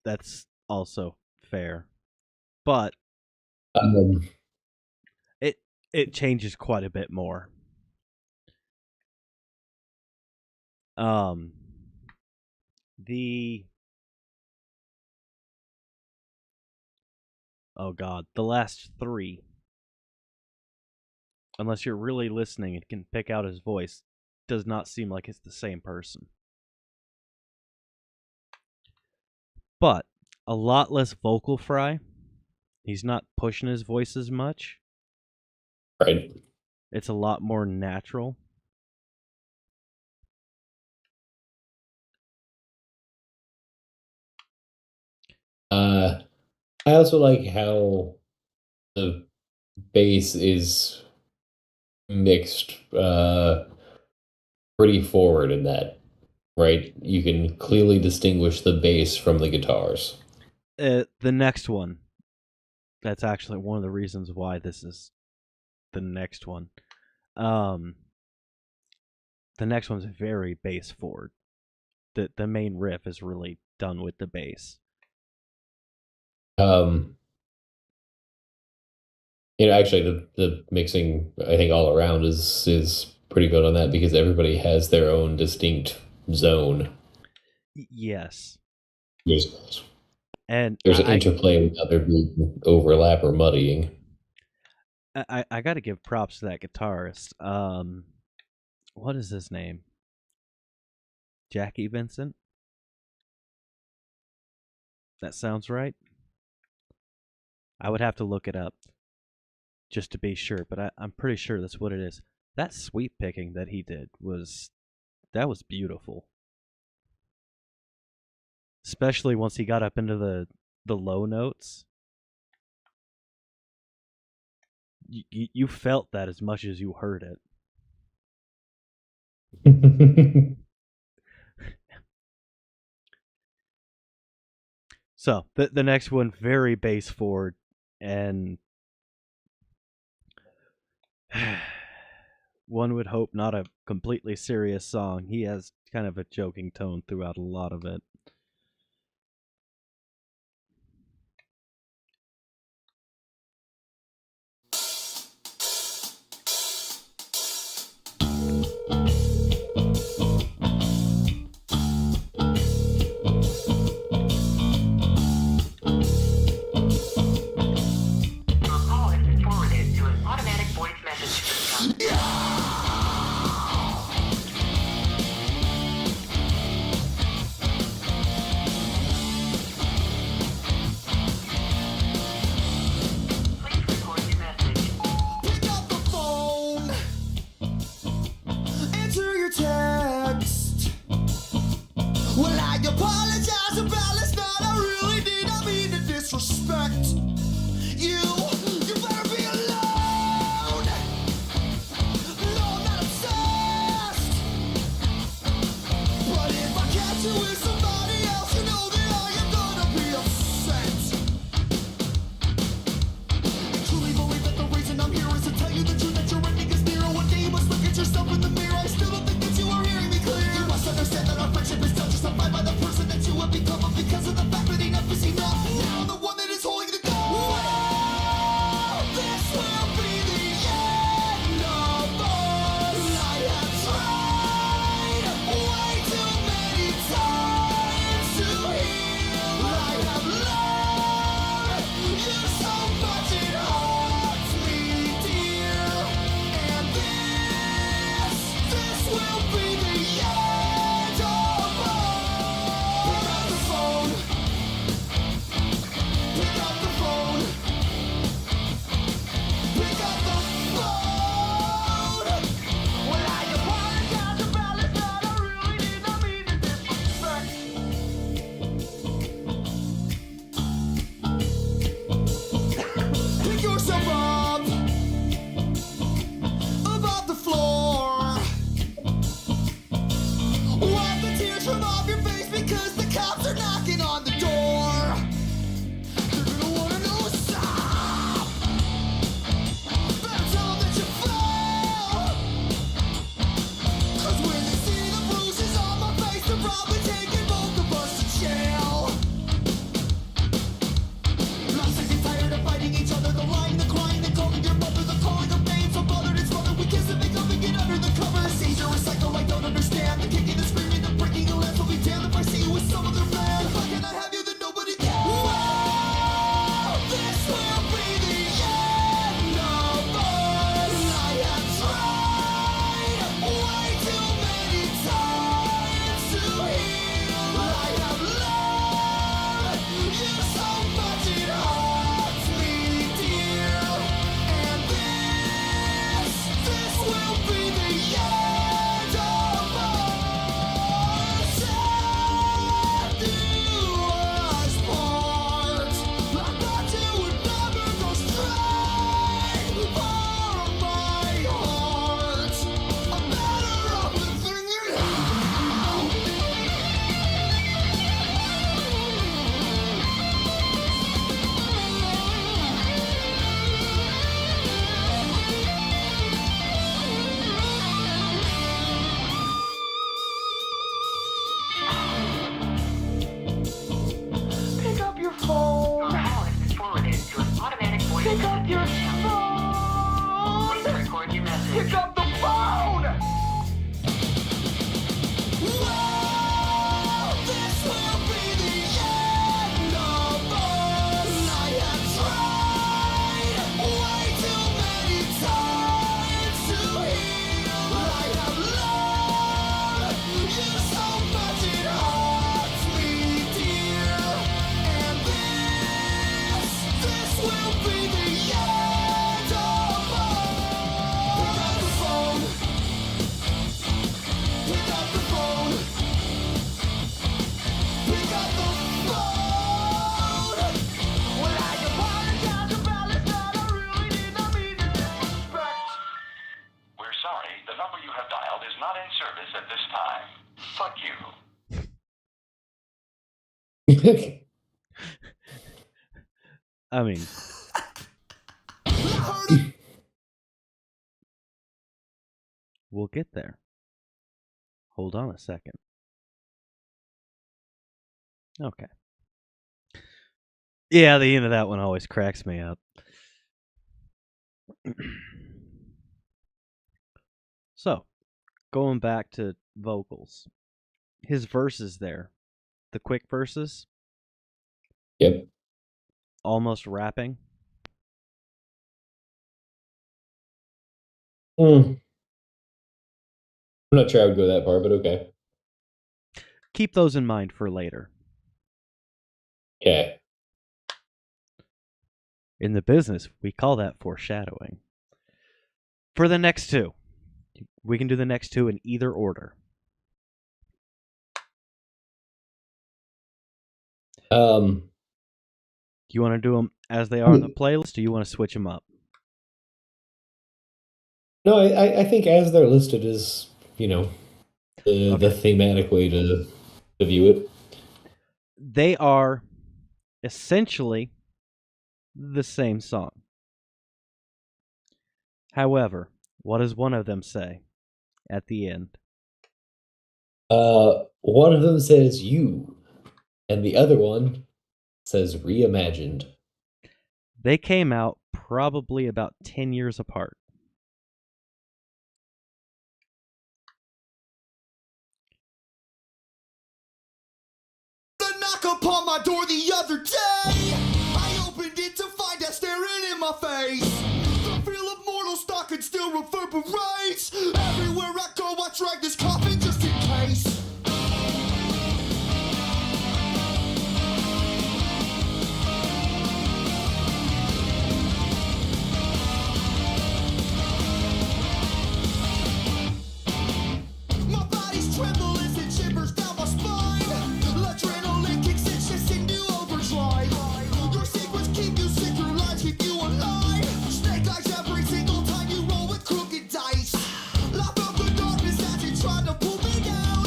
That's also fair, but Um, it it changes quite a bit more. Um, the oh god, the last three, unless you're really listening and can pick out his voice, does not seem like it's the same person. But a lot less vocal fry. He's not pushing his voice as much. right. It's a lot more natural. I also like how the bass is mixed pretty forward in that, right? You can clearly distinguish the bass from the guitars. The next one, that's actually one of the reasons why this is the next one. The next one's very bass forward. The main riff is really done with the bass. Um, actually, the mixing I think all around is pretty good on that because everybody has their own distinct zone. Yes, There's and there's an interplay without there being overlap or muddying. I got to give props to that guitarist. What is his name? Jackie Vincent. That sounds right. I would have to look it up just to be sure, but I'm pretty sure that's what it is. That sweep picking that he did was beautiful. Especially once he got up into the low notes. You felt that as much as you heard it. So the next one, very bass forward, and one would hope not a completely serious song. He has kind of a joking tone throughout a lot of it. Your call has been forwarded to an automatic voice message system. Please record your message. Pick up the phone. Answer your text. Well, I apologize about last night. I really did not mean to disrespect you. You better be alone. No, I'm not obsessed. But if I catch you with somebody else, you know that I am gonna be upset. Truly believe that the reason I'm here is to tell you the truth, that your ending is near. One day you must look at yourself in the mirror. I still don't think that you are hearing me child is not in service at this time. Fuck you. I mean, we'll get there. Hold on a second. Okay. Yeah, the end of that one always cracks me up. So, going back to vocals. His verses there. The quick verses. Yep. Almost rapping. I'm not sure I would go that far, but okay. Keep those in mind for later. Okay. In the business, we call that foreshadowing. For the next two, we can do the next two in either order. Do you want to do them as they are on the playlist, or do you want to switch them up? No, I think as they're listed is, the thematic way to view it. They are essentially the same song. However, what does one of them say at the end? One of them says you, and the other one says reimagined. They came out probably about 10 years apart. The knock upon my door the other day. I opened it to find her staring in my face. The feel of mortal stalking still reverberates. Everywhere I go, I drag this coffin just in case. My body's tremble as it shivers down my spine. Adrenaline kicks in, shifts into overdrive. Your secrets keep you sick, your lies keep you alive. Snake eyes every single time you roll with crooked dice. Laugh out the darkness as you try to pull me down.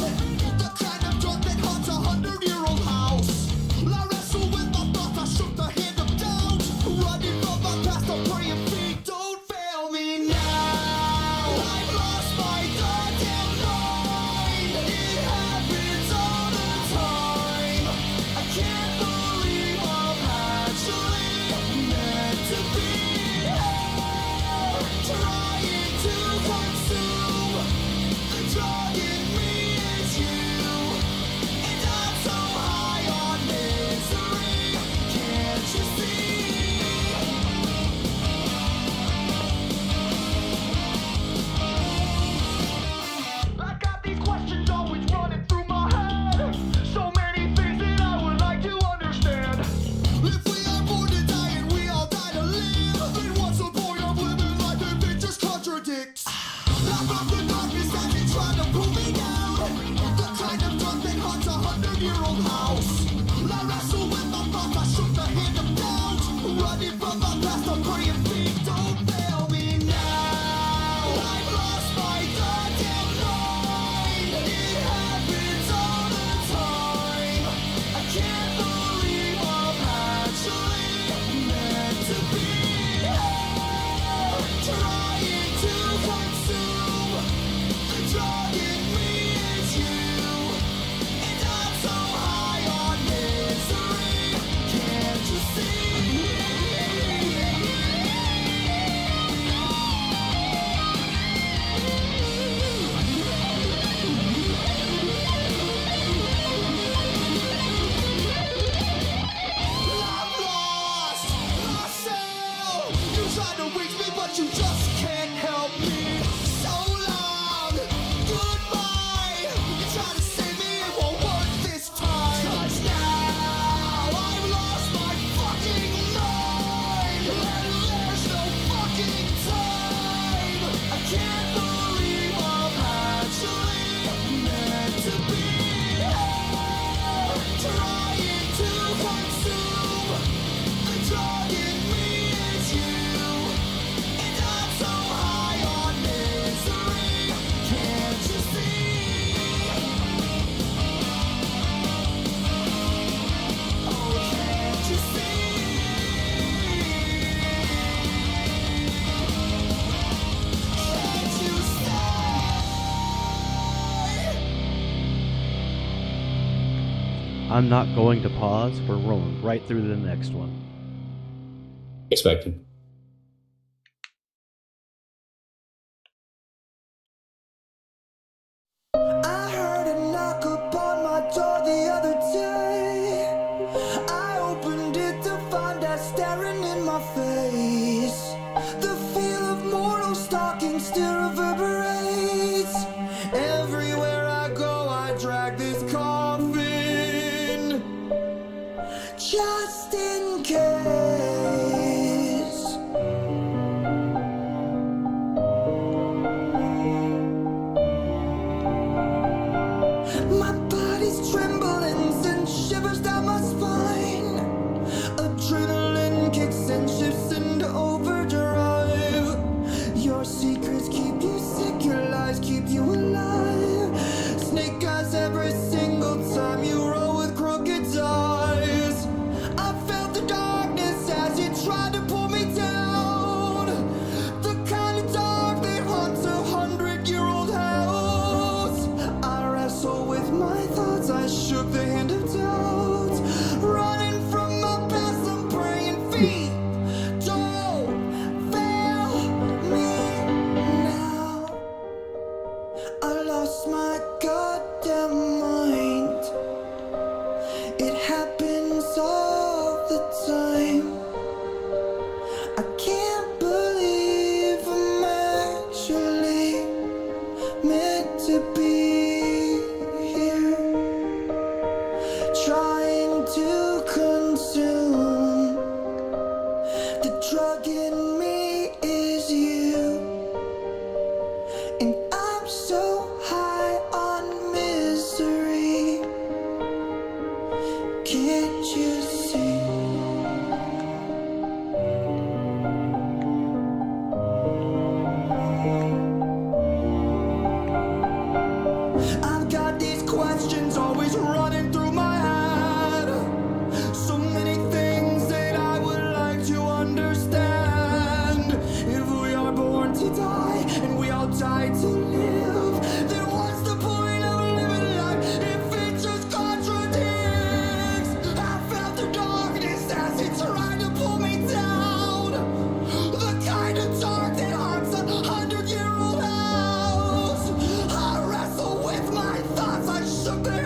The kind of dark that haunts 100-year-old house. I wrestle with my thoughts, I shook the hand of doubt. Running from my past, I'm praying feet don't fail me now. I've lost my goddamn mind. It happens all the time. I can't believe I'm actually meant to be here, trying to consume. The drug in me is you, and I'm so high on misery. Can't you see? I got these questions always running through my head. So many things that I would like to understand. If we are born to die and we all die to live, then what's the point of living life if it just contradicts? I love the darkness as it try to pull me down. The kind of dark that haunts 100-year-old house. I wrestle with my thoughts, I shook the hand of doubt. Running from my past, I'm praying feet don't fail me now. I've lost my goddamn mind. It happens all the time. I can't believe I'm actually meant to be here, trying to consume. The drug in me is you, and I'm so high I'm not going to pause. We're rolling right through to the next one. Expected. I heard a knock upon my door the other day. I opened it to find her staring in my face. The feel of mortal stalking still reverberates. Everywhere I go, I drag this coffin, just in case. My body's trembling, sends shivers down my spine. Adrenaline kicks and shifts into overdrive. Your secrets keep you sick, your lies keep you alive. Snake eyes every single time you roll with crooked eyes. I felt the darkness as you tried to pull me down. The kind of dark that haunts 100-year-old house. I wrestle with my thoughts, I shook the hand of doubt. Running from my past, I'm praying feet. Don't fail me now. I lost my goddamn mind. It happens all the time. I can't believe I'm actually meant to be here, trying to consume. The drug in me is you, and I'm so high on misery. Can't you see? I've got these questions always running through my head. So many things that I would like to understand. If we are born to die and we all die to live, then what's the point of living life if it just contradicts? I felt the darkness as it tried to pull me down. The kind of dark that haunts 100-year-old house. I wrestle with my thoughts, I shook the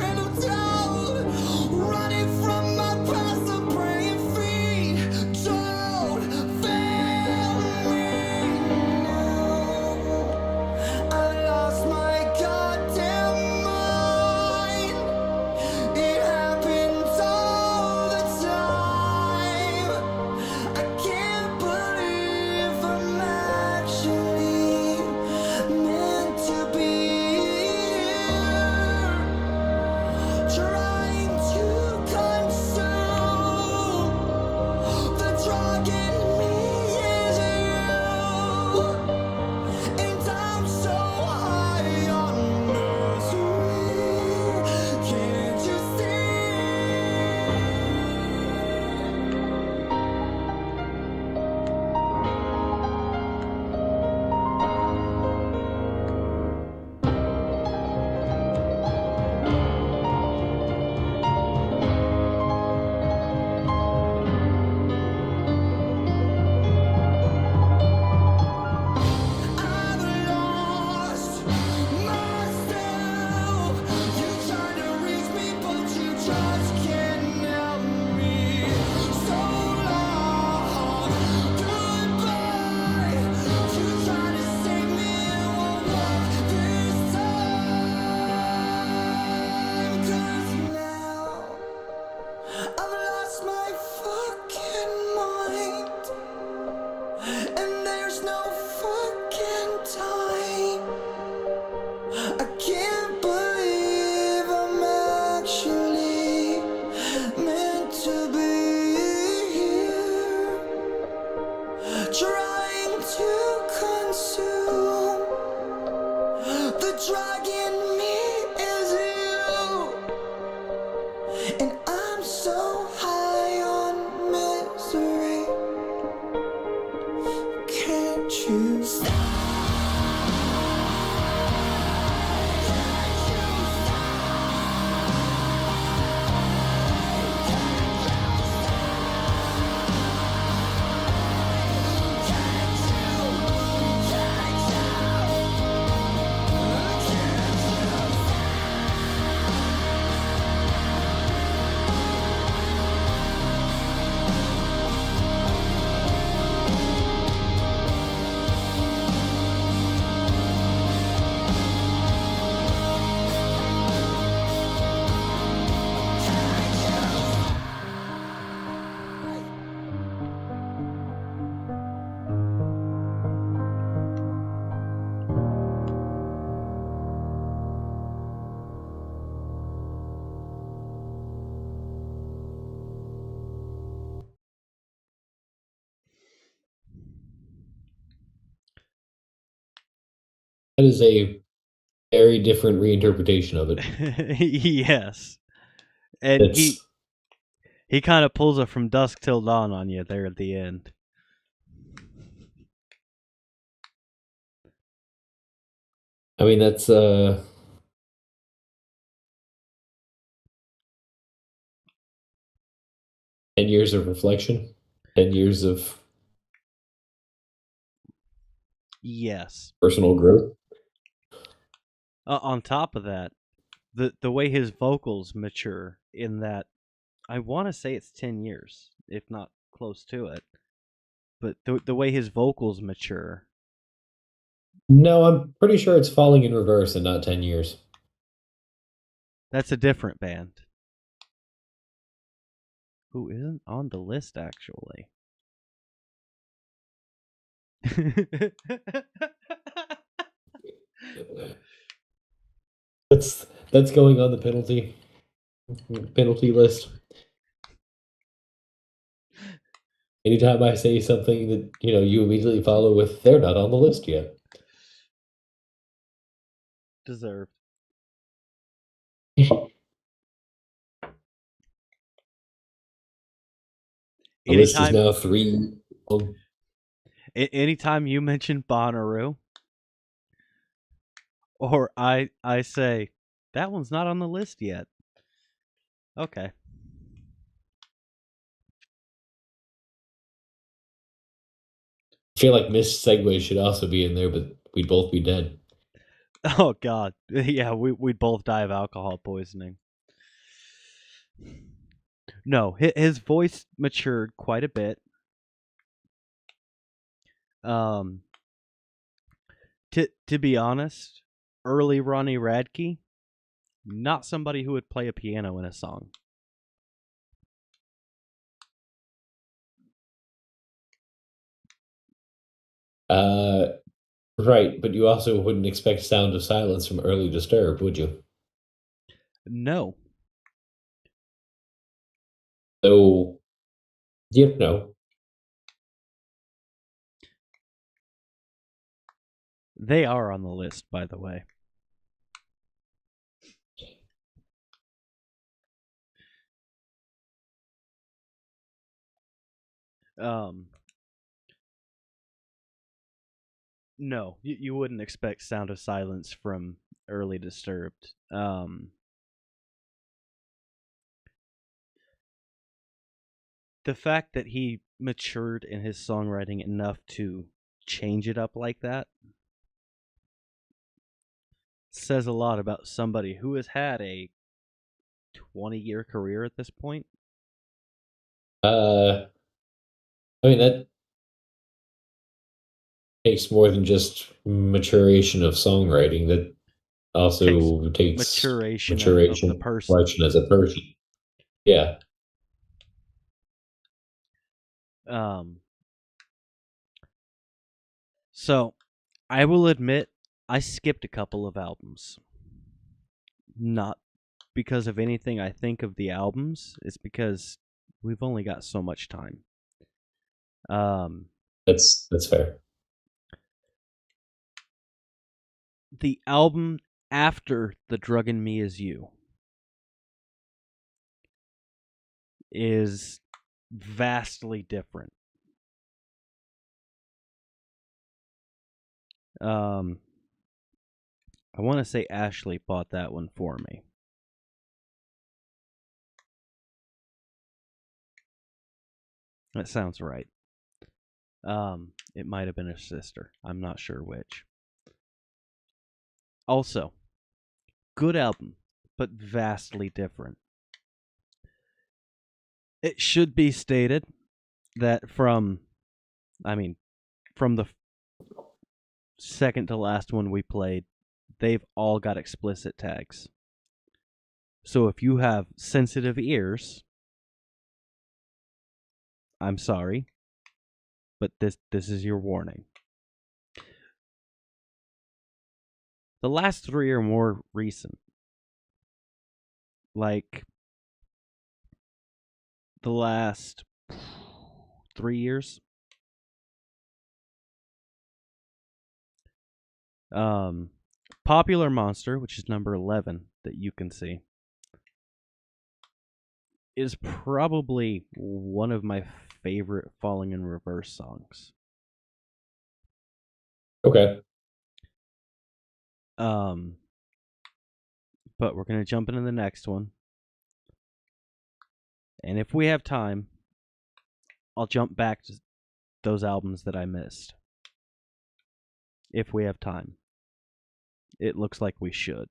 That is a very different reinterpretation of it. Yes. And It's he kind of pulls it from dusk till dawn on you there at the end. I mean that's 10 years of reflection, 10 years of Yes. personal growth. On top of that, the way his vocals mature in that, I want to say it's 10 years, if not close to it. But the way his vocals mature. No, I'm pretty sure it's Falling in Reverse and not 10 years. That's a different band. Who isn't on the list, actually. That's going on the penalty list. Anytime I say something that, you immediately follow with, they're not on the list yet. Deserved. The list is Anytime, now 3. anytime you mention Bonnaroo, or I say, that one's not on the list yet. Okay. I feel like Missed Segue should also be in there, but we'd both be dead. Oh, God. Yeah, we'd both die of alcohol poisoning. No, his voice matured quite a bit. To be honest, early Ronnie Radke, not somebody who would play a piano in a song. Right, but you also wouldn't expect Sound of Silence from early Disturbed, would you? No. So, They are on the list, by the way. No, you wouldn't expect Sound of Silence from early Disturbed. The fact that he matured in his songwriting enough to change it up like that says a lot about somebody who has had a 20-year career at this point. I mean, that takes more than just maturation of songwriting. That also takes Maturation of the maturation person. reflection as a person. Yeah. So I will admit I skipped a couple of albums. Not because of anything I think of the albums, it's because we've only got so much time. That's fair. The album after The Drug in Me Is You is vastly different. I want to say Ashley bought that one for me. That sounds right. It might have been her sister. I'm not sure which. Also, good album, but vastly different. It should be stated that from the second to last one we played, they've all got explicit tags. So if you have sensitive ears, I'm sorry, but this is your warning. The last 3 are more recent. Like the last 3 years. Popular Monster, which is number 11 that you can see, is probably one of my favorite Falling in Reverse songs. Okay. But we're going to jump into the next one. And if we have time, I'll jump back to those albums that I missed. If we have time. It looks like we should.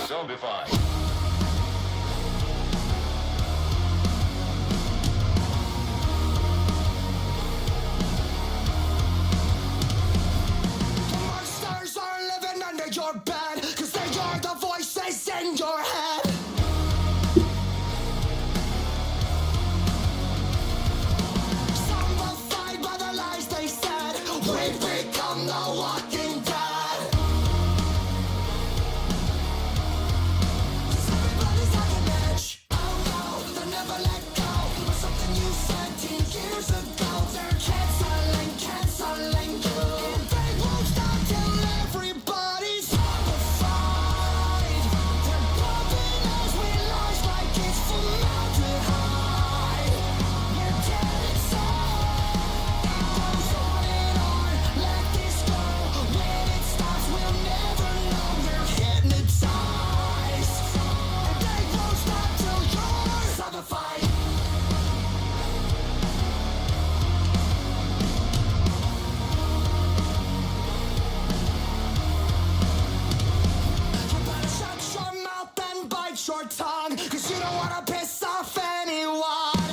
Zombified. The monsters are living under your bed, 'cause they are the voices in your head. Zombified by the lies they said, we've become the walking dead. Everybody's on an edge. Oh no, they'll never let go of something you said 10 years ago. They're canceling you. They won't stop till everybody's zombified. They're bumping us with lies like it's formaldehyde. We're dead inside. It goes on and on. Let this go. When it stops, we'll never know. We're hypnotized. And they won't stop till you're zombified. You better shut your mouth and bite your tongue, 'cause you don't wanna piss off anyone.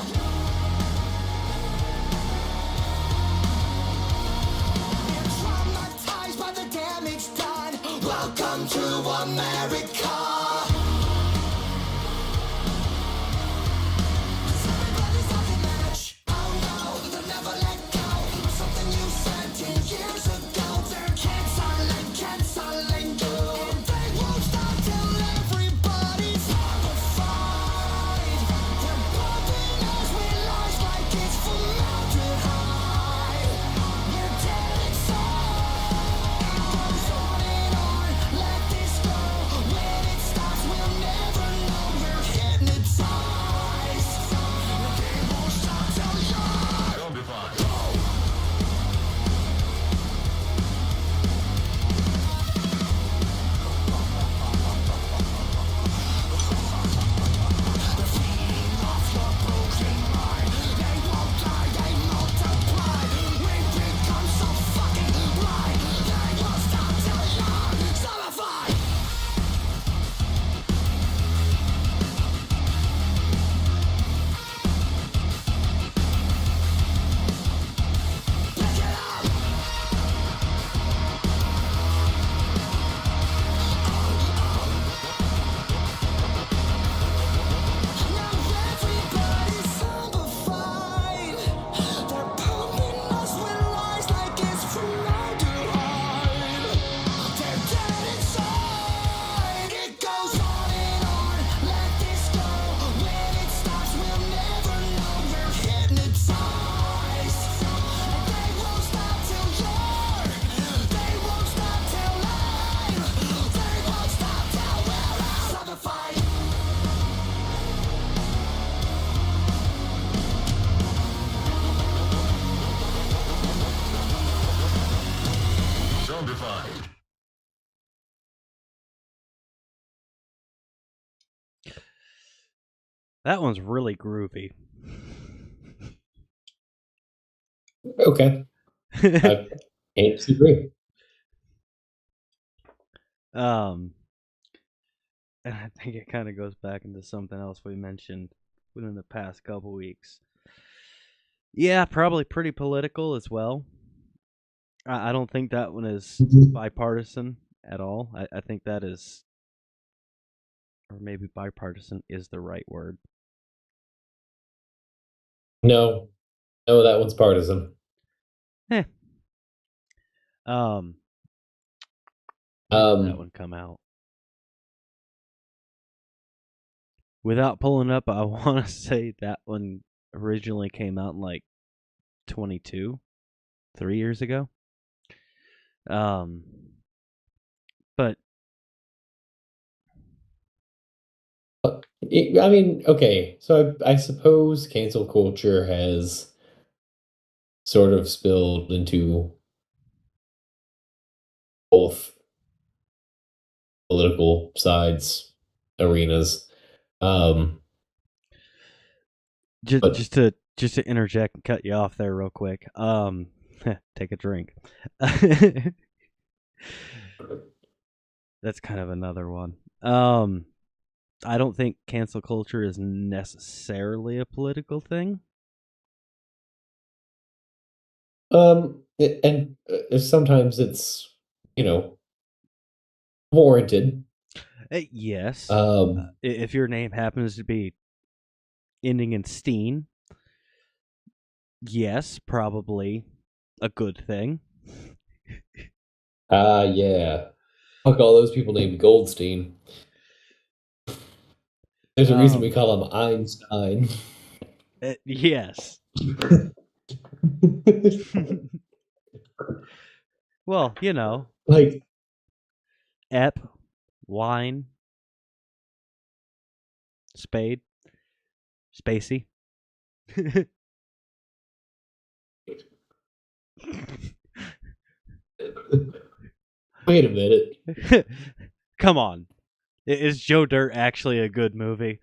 You're traumatized by the damage done. Welcome to America. 'Cause everybody's on the edge. Oh no, they'll never let go of something you said 10 years ago. They're canceling you. And they won't stop till everybody's zombified. They're bumping us with lies like it's formaldehyde. We're dead inside. It goes on and on. Let this go. When it stops, we'll never know. We're hypnotized. And they won't stop till you're Zombified. Everybody's zombified. They're pumping us with lies like it's formaldehyde. They're dead inside. It goes on and on. Let this go. When it stops, we'll never know. We're hypnotized. And they won't stop till you're. They won't stop till I'm. They won't stop till we're all zombified. Zombified. That one's really groovy. Okay. I can't disagree. And I think it kind of goes back into something else we mentioned within the past couple weeks. Yeah, probably pretty political as well. I don't think that one is bipartisan at all. I think that is, or maybe bipartisan is the right word. No, that one's partisan. When did that Um, one come out? Without pulling up, I want to say that one originally came out in like 22, 3 years ago. But I mean, okay, so I suppose cancel culture has sort of spilled into both political sides, arenas. Um, just but just to just to interject and cut you off there real quick. Take a drink. That's kind of another one. I don't think cancel culture is necessarily a political thing. and sometimes it's, you know, warranted. Yes, Um, if your name happens to be ending in Steen, yes, probably a good thing. yeah. Fuck all those people named Goldstein. There's a reason we Um, call him Einstein. yes. Well, Like, ep, wine, spade, spacey. wait a minute. Come on. Is Joe Dirt actually a good movie?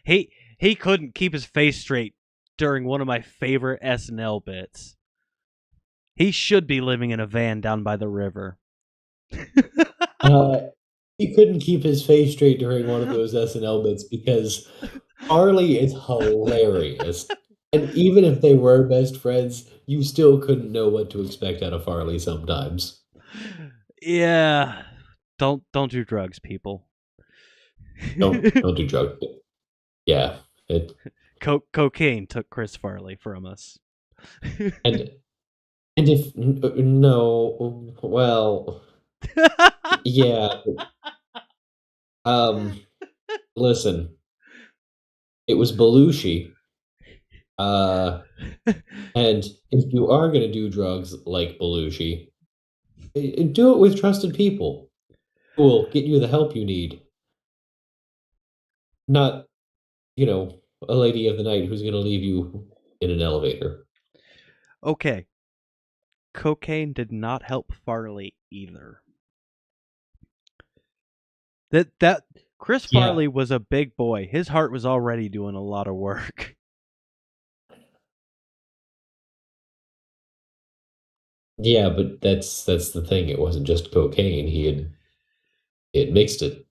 he couldn't keep his face straight during one of my favorite SNL bits. He should be living in a van down by the river. Uh, he couldn't keep his face straight during one of those SNL bits because Farley is hilarious. And even if they were best friends, you still couldn't know what to expect out of Farley sometimes. Yeah. Don't do drugs, people. Don't do drugs. Yeah. It, Cocaine took Chris Farley from us. and and if no, well, yeah. Um, listen, it was Belushi. And if you are gonna do drugs like Belushi, do it with trusted people who will get you the help you need. Not, a lady of the night who's gonna leave you in an elevator. Okay. Cocaine did not help Farley either. That Chris Yeah, Farley was a big boy. His heart was already doing a lot of work. yeah, but that's the thing. It wasn't just cocaine. He had mixed it.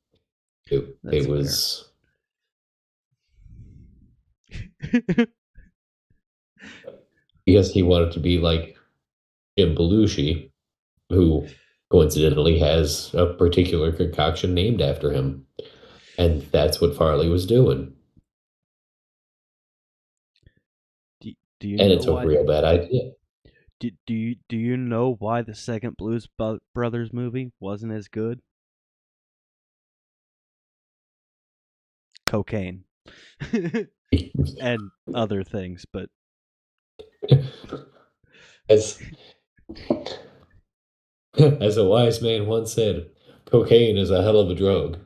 It, That's it fair. was because he wanted to be like Jim Belushi, who coincidentally has a particular concoction named after him. And that's what Farley was doing. Do you And know it's a why? real bad idea. Do you know why the second Blues Brothers movie wasn't as good? Cocaine and other things, but As as a wise man once said, cocaine is a hell of a drug.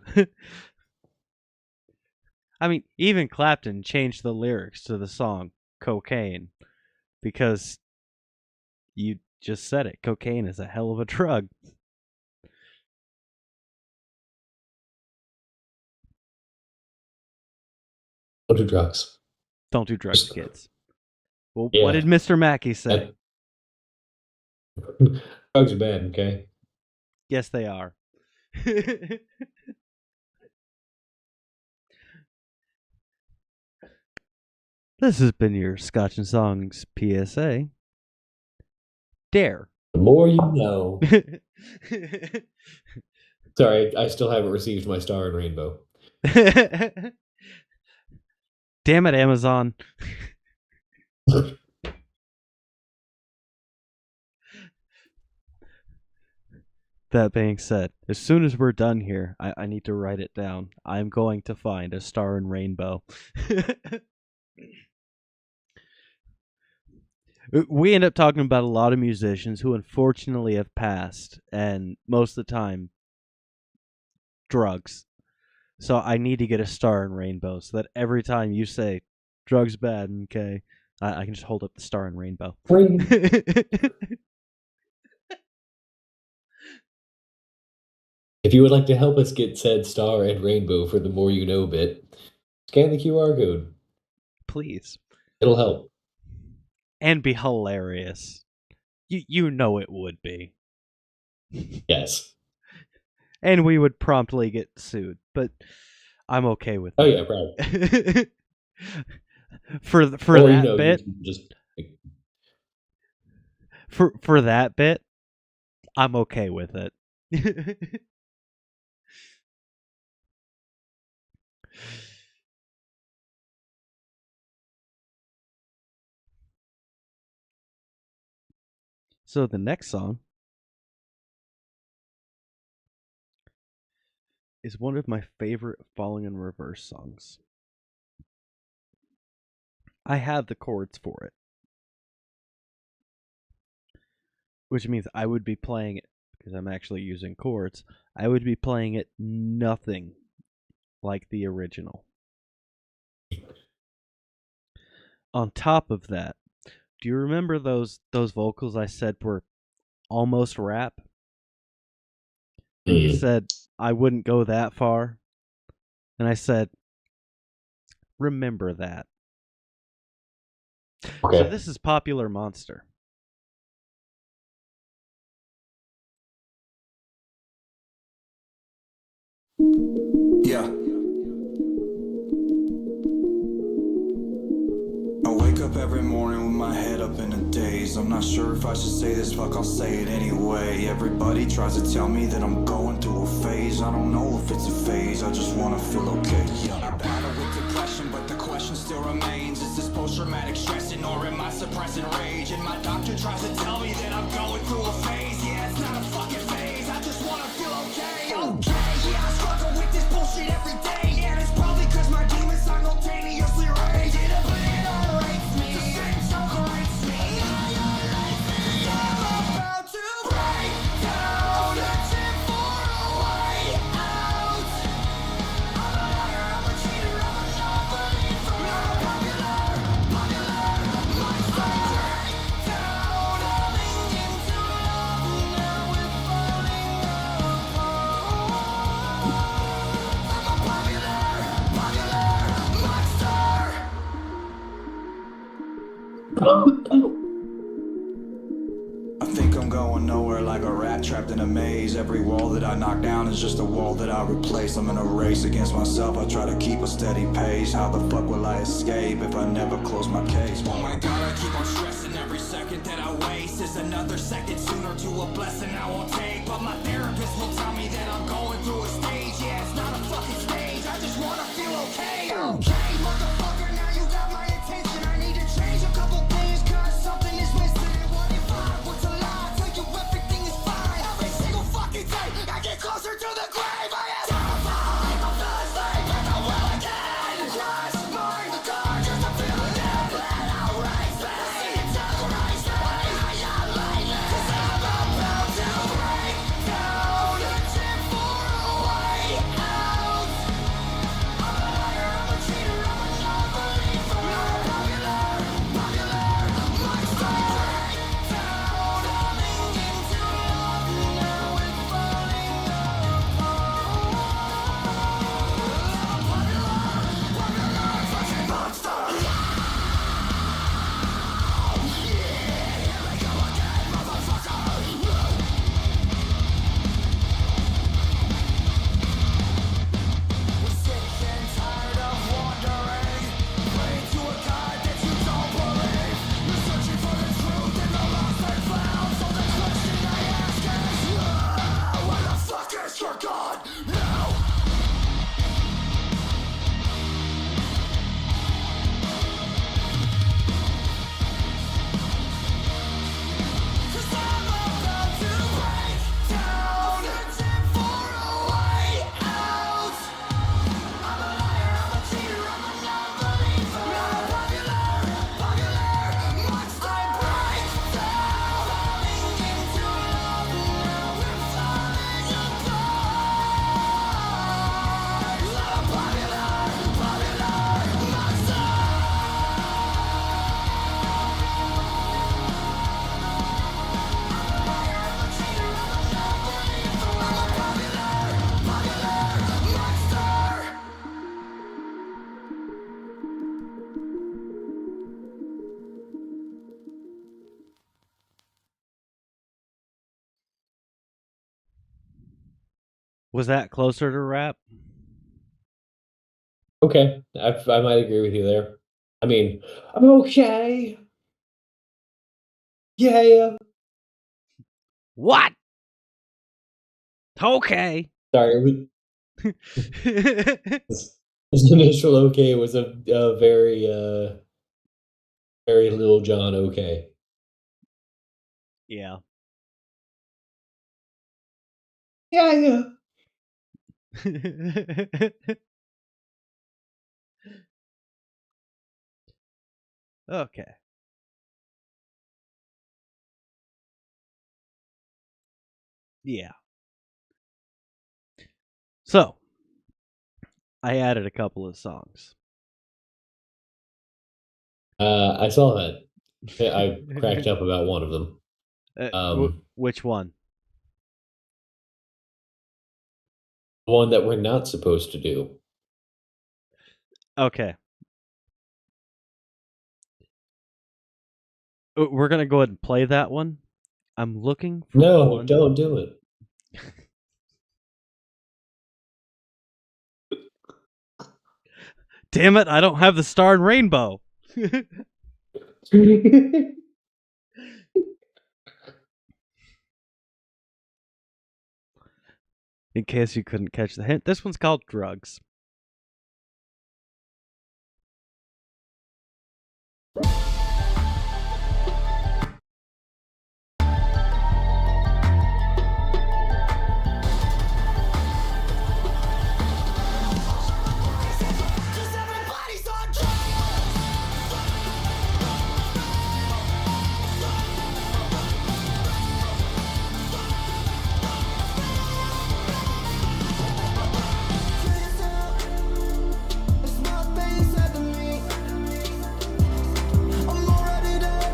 I mean, even Clapton changed the lyrics to the song "Cocaine" because you just said it. Cocaine is a hell of a drug. Don't do drugs. Don't do drugs, Just, kids. Well, what yeah. did Mr. Mackey say? Drugs are bad, okay? Yes, they are. This has been your Scotch and Songs PSA. Dare. The more you know. Sorry, I still haven't received my star and rainbow. Damn it, Amazon. That being said, as soon as we're done here, I need to write it down. I'm going to find a star and rainbow. We end up talking about a lot of musicians who unfortunately have passed, and most of the time, drugs. So I need to get a star and rainbow so that every time you say drugs bad, okay, I can just hold up the star and rainbow. If you would like to help us get said star and rainbow for the More You Know bit, scan the QR code. Please. It'll help. And be hilarious. You know it would be. Yes. And we would promptly get sued, but I'm okay with Oh that. yeah, probably. for Or, that bit, just for that bit, I'm okay with it. So the next song is one of my favorite Falling in Reverse songs. I have the chords for it, which means I would be playing it, because I'm actually using chords, I would be playing it nothing like the original. On top of that, do you remember those vocals I said were almost rap? And you said I wouldn't go that far. And I said, remember that. okay. So this is Popular Monster. Yeah. I wake up every morning with my head up in a daze. I'm not sure if I should say this, fuck, I'll say it anyway. Everybody tries to tell me that I'm going through a phase. I don't know if it's a phase, I just wanna feel okay. Yeah. I battle with depression, but the question still remains. Is this post-traumatic stressing or am I suppressing rage? And my doctor tries to tell me that I'm going through a phase. Yeah, it's not a fucking phase, I just wanna feel okay. Okay, yeah, I struggle with this bullshit every day. And it's probably cause my demons simultaneously rage. It obliterates me, the same separates me. I'm about to break down, searching for a way out. I'm a liar, I'm a cheater, I'm a non-believer. I'm a popular monster. Break down, falling into love, now we're falling apart. I'm a popular monster. I think I'm going nowhere like a rat trapped in a maze. Every wall that I knock down is just a wall that I replace. I'm in a race against myself, I try to keep a steady pace. How the fuck will I escape if I never close my case? Oh my god, I keep on stressing. Every second that I waste is another second sooner to a blessing I won't take. But my therapist will tell me that I'm going through a stage. Yeah, it's not a fucking stage, I just wanna feel okay. Okay, motherfucker, now you got my attention. I need to change a couple things cause something is missing. What if I was a lie? Tell you everything is fine. Every single fucking day I get closer to the grave. I am terrified, I feel asleep and I will again. Crush my guard just to feel it and let out race me. It terrorizes me. I am lately cause I'm about to break down, searching for a way out. I'm a liar, I'm a cheater, I'm a Was that closer to rap? Okay, I might agree with you there. I mean, I'm okay. Yeah. What? Okay. Sorry, his initial okay was a very very Little John okay. Yeah. Yeah. Okay. Yeah. So, I added a couple of songs. I saw that. I cracked up about one of them. Which one? One that we're not supposed to do. Okay. We're going to go ahead and play that one. I'm looking for No, one. don't do it. Damn it, I don't have the Star and Rainbow. In case you couldn't catch the hint, this one's called Drugs. Cause everybody's on drugs. It's not they said to me. I'm already there,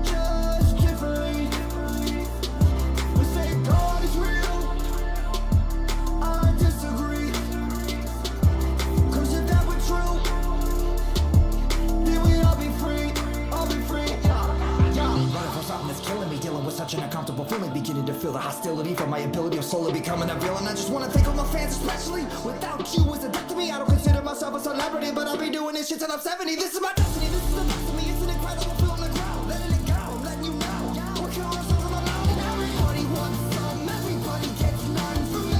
just differently. We say God is real, I disagree. Cause if that were true, then we'd all be free, Running from something that's killing me, dealing with such an uncomfortable feeling, beginning to feel the hostility from my ability of slowly becoming a villain. I just wanna thank all my fans, especially without you as a death to me. I don't consider myself a celebrity, but I'll be doing this shit till I'm 70. This is my destiny, this is the best of me. It's an incredible feel on the ground, letting it go, I'm letting you know. We're killing ourselves on the mountain. Everybody wants some, everybody gets none from me.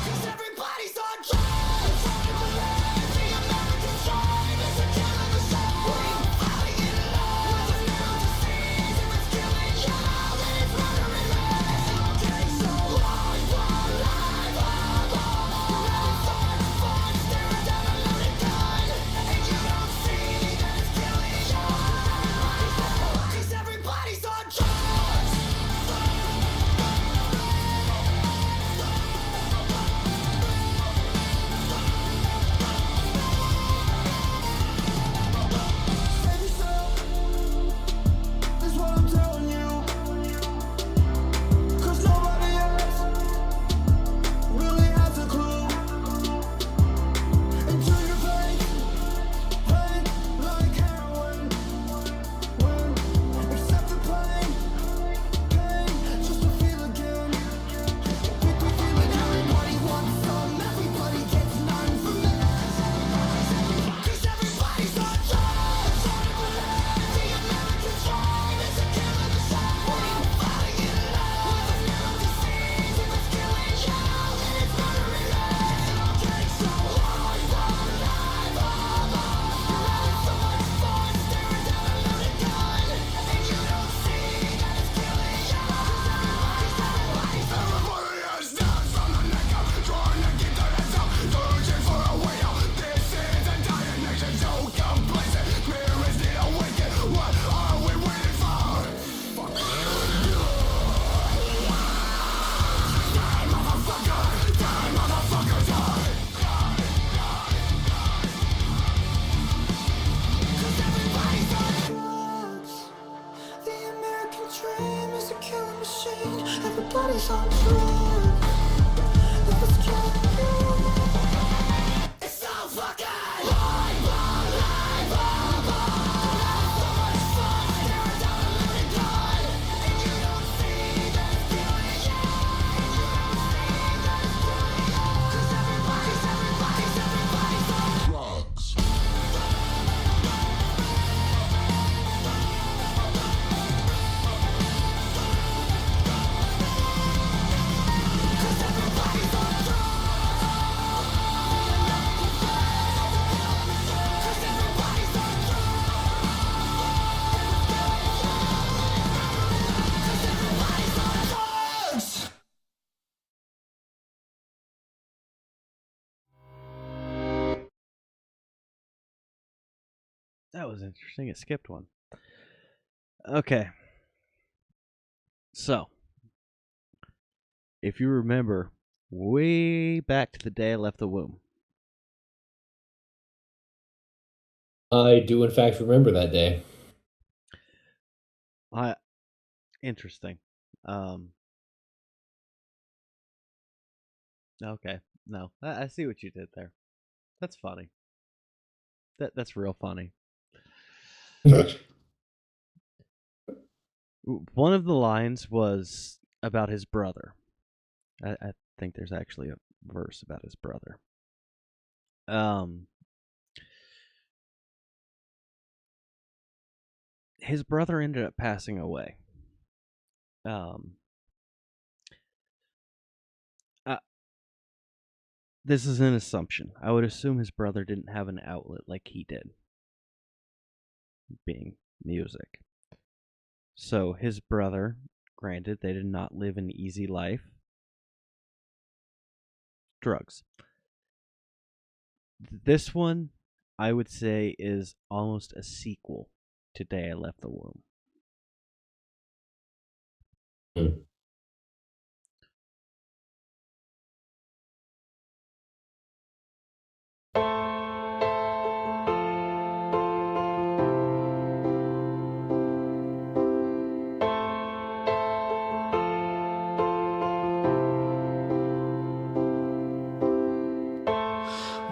cause everybody's on drugs. The American dream is a killing machine. Fighting it alone with a new disease. If it's killing you, then it's murdering me. Okay, so hard for life, staring down a loaded gun, and you don't see that it's killing you. Cause everybody's on drugs. Save yourself, is what I'm telling you. Cause nobody else really has a clue. Until your pain like heroin. Accept the pain, just to feel again. Everybody wants some, everybody gets none from me. Cause everybody's on drugs. The American dream is a killing machine. Fighting it alone with a new disease. If it's killing you, then it's murdering me. Okay, so hard for life, running so much fun, staring down a loaded gun, and you don't see that it's killing you. Everybody is down from the neck up, trying to keep their heads up, searching for a way out. This is a dying nation, so complacent. Spirits need awaken. What are we waiting for? Die, motherfucker! Die, motherfucker, die! Cause everybody's on drugs. The American dream is a killing machine. Everybody's on drugs. If it's killing you, it's so fucking life, so much fun, staring down a loaded gun, and you don't see that it's killing you. That was interesting. It skipped one. Okay. So, if you remember, way back to the day I left the womb, I do, in fact, remember that day. interesting. Okay. No, I see what you did there. That's funny. That's real funny. One of the lines was about his brother. I think there's actually a verse about his brother. His brother ended up passing away. This is an assumption. I would assume his brother didn't have an outlet like he did, being music. So his brother, granted, they did not live an easy life. Drugs. This one, I would say, is almost a sequel to Day I Left the Womb. Hmm.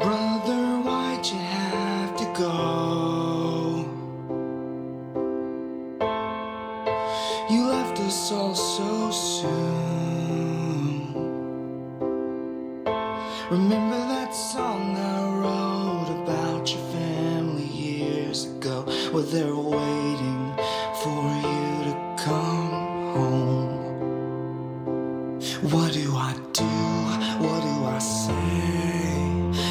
Brother, why'd you have to go? You left us all so soon. Remember that song I wrote about your family years ago? Well, they're waiting for you to come home. What do I do? What do I say?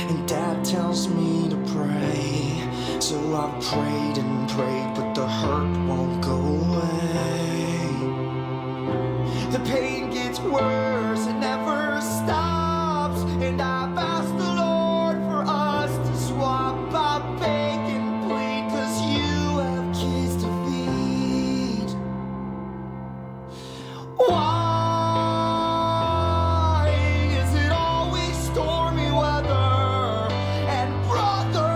And Dad tells me to pray. So I've prayed and prayed, but the hurt won't go away. The pain gets worse, it never stops. And I've asked the Lord for us to swap. I beg and plead, 'cause you have kids to feed. Why is it always stormy weather? And brother,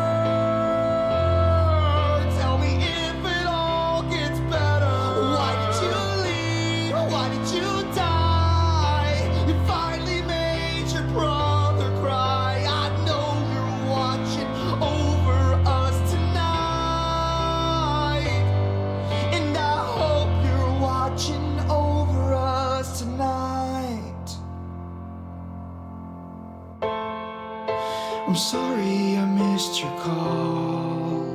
tell me if it all gets better. Why did you leave? Why did you die? You finally made your brother cry. I know you're watching over us tonight. And I hope you're watching over us tonight. I'm sorry I missed your call.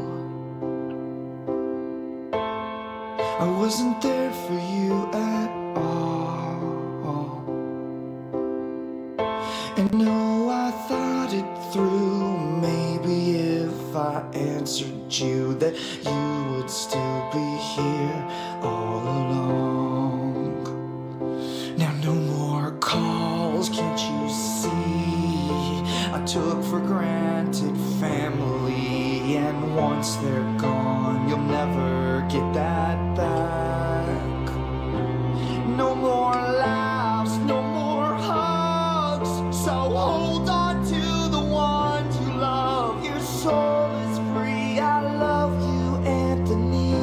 I wasn't there for you at all. And no, I thought it through. Maybe if I answered you, that you would still be here all along. Now no more calls, can't you see? I took for granted family, and once they're gone, you'll never get that back. No more laughs, no more hugs. So hold on to the ones you love. Your soul is free. I love you, Anthony.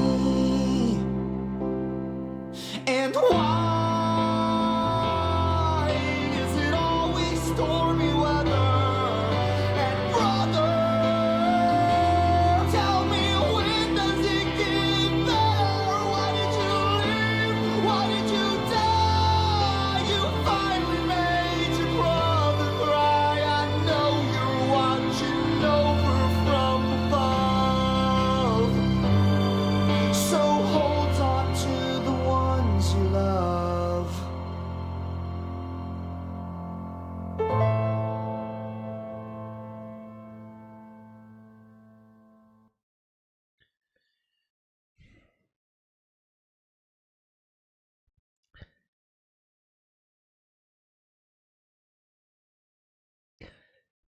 And why is it always stormy weather? And brother, tell me, when does it get better? Why did you leave? Why did you die? You finally made your brother cry. I know you're watching over from above. So hold on to the ones you love.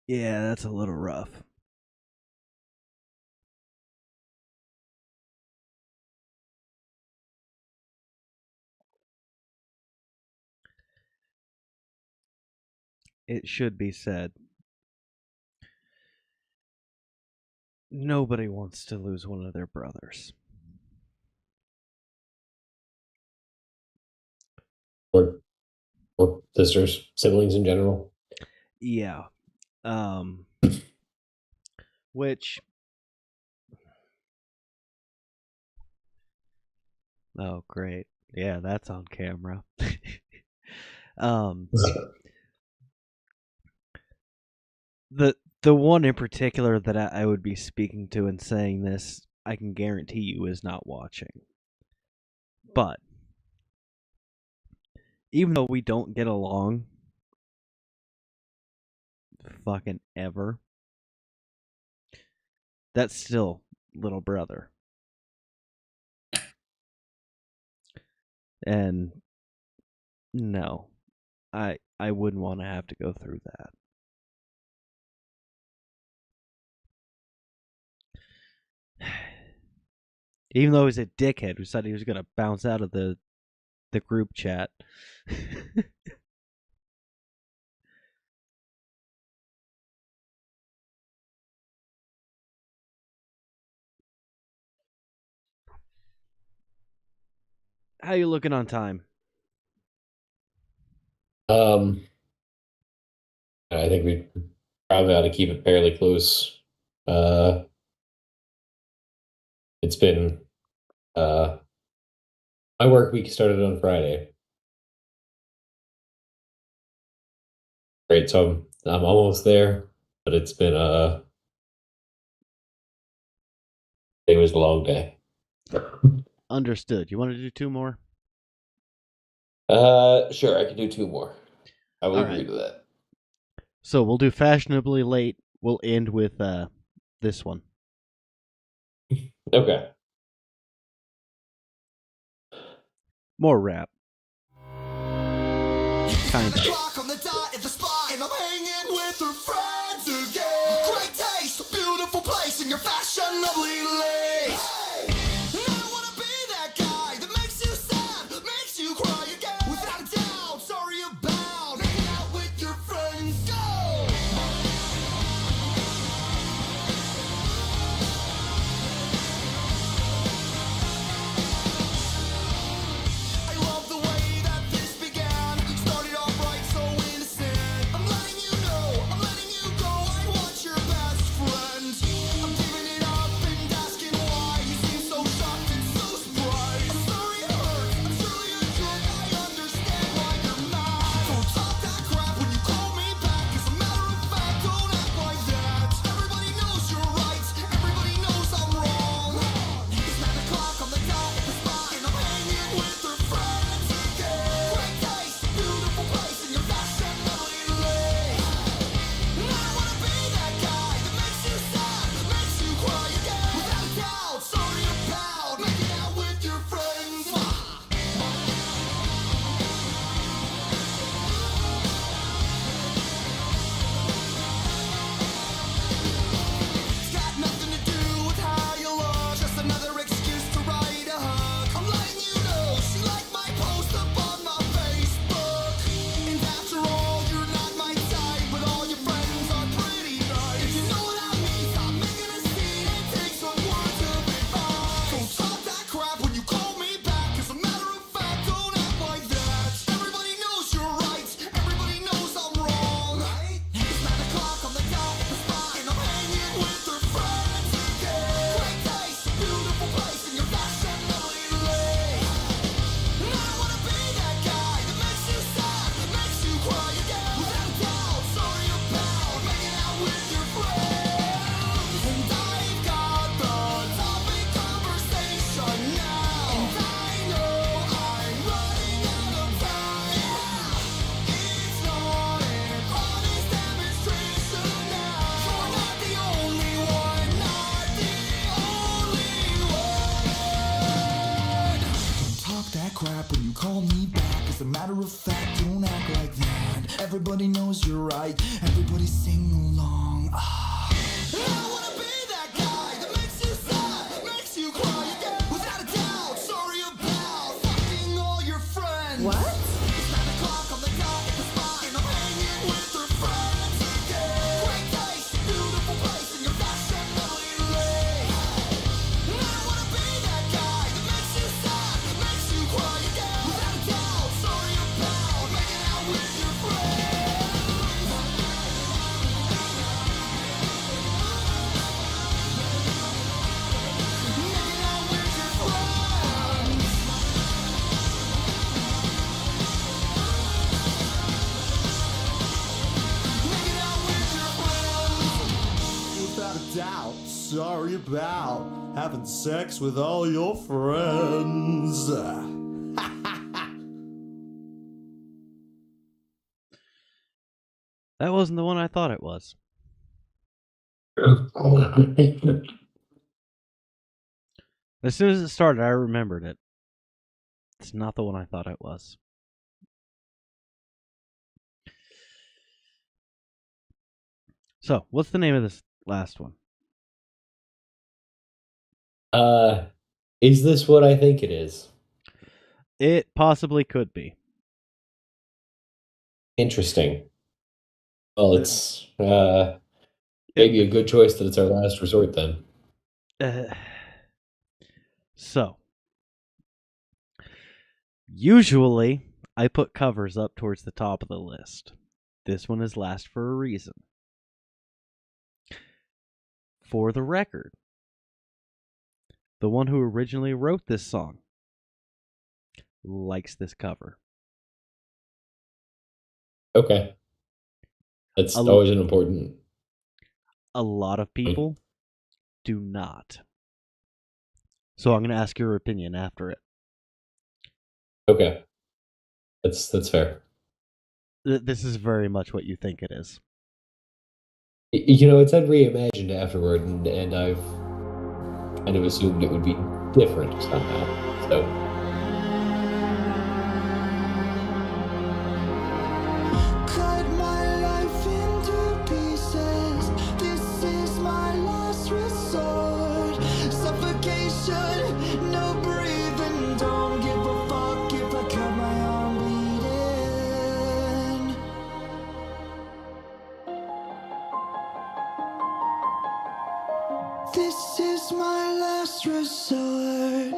Yeah, that's a little rough. it should be said, nobody wants to lose one of their brothers. Or sisters, siblings in general. Yeah. Which... Oh, great. Yeah, that's on camera. The one in particular that I would be speaking to and saying this, I can guarantee you is not watching. But even though we don't get along fucking ever, that's still little brother. And no, I wouldn't want to have to go through that. Even though he's a dickhead who said he was going to bounce out of the group chat. How you looking on time? I think we probably ought to keep it fairly close. It's been my work week started on Friday. Great, so I'm almost there, but it's been it was a long day. Understood. You want to do 2 more? Sure, I can do 2 more. I will All agree right. to that. So we'll do Fashionably Late. We'll end with this one. Okay. More rap. Kind of. Clock on the dot at the spot, and I'm hanging with her friends again. Great taste, beautiful place, and your fashionably late. I wanna be that guy that makes you sad, makes you cry again. Without a doubt, sorry about hanging out with your friends. Go! I love the way that this began. Started off right, so innocent. I'm letting you know, I'm letting you go. I want your best friend. I'm giving it up and asking why. You seem so shocked and so surprised. I'm sorry it hurts, I'm surely a jerk. I understand why you're mad. Don't talk that crap when you call me back. As a matter of fact, don't act like that. Everybody knows you're right, everybody knows I'm wrong. It's 9 o'clock on the dot at the spot, and I'm hanging with her friends again. Great taste, beautiful place, and your fashionably late. I wanna be that guy that makes you sad, makes you cry again. Without a doubt, sorry about making out with your friends. It's got nothing to do with how you look, just another excuse to write a hug. I'm letting you know she liked my post up on my Facebook. And after all, you're not my type, but all your friends are pretty nice. If you know what I mean, stop making a scene and take some words of advice. Don't talk that crap when you call me back. As a matter of fact, don't act like that. Everybody knows you're right, everybody knows I'm wrong. It's 9 o'clock on the dot at the spot, and I'm hanging with her friends again. Great taste, beautiful place, and your fashionably late. I wanna be that guy that makes you sad, makes you cry again. Without a doubt, sorry about making out with your friends. And I've got the topic conversation now. And I know I'm running out of time. It's not an honest demonstration now. You're not the only one, not the only one. Don't talk that crap when you call me back. As a matter of fact, don't act like that. Everybody knows you're right. Everybody sing along. I wanna be that guy that makes you sad, makes you cry again. Without a doubt, sorry about fucking all your friends. What? It's 9 o'clock on the dot at the spot, and I'm hanging with her sorry about having sex with all your friends. That wasn't the one I thought it was. As soon as it started, I remembered it. It's not the one I thought it was. So, what's the name of this last one? Is this what I think it is? It possibly could be. Interesting. Well, it's maybe a good choice that it's our last resort then. So, usually I put covers up towards the top of the list. This one is last for a reason. For the record, the one who originally wrote this song likes this cover. Okay. That's always an important. A lot of people do not. So I'm going to ask your opinion after it. Okay. That's fair. This is very much what you think it is. You know, it's said reimagined afterward, and I've kind of assumed it would be different somehow. So. Cut my life into pieces. This is my last resort. Suffocation, no breathing. Don't give a fuck if I cut my arm bleeding. This is my last resort.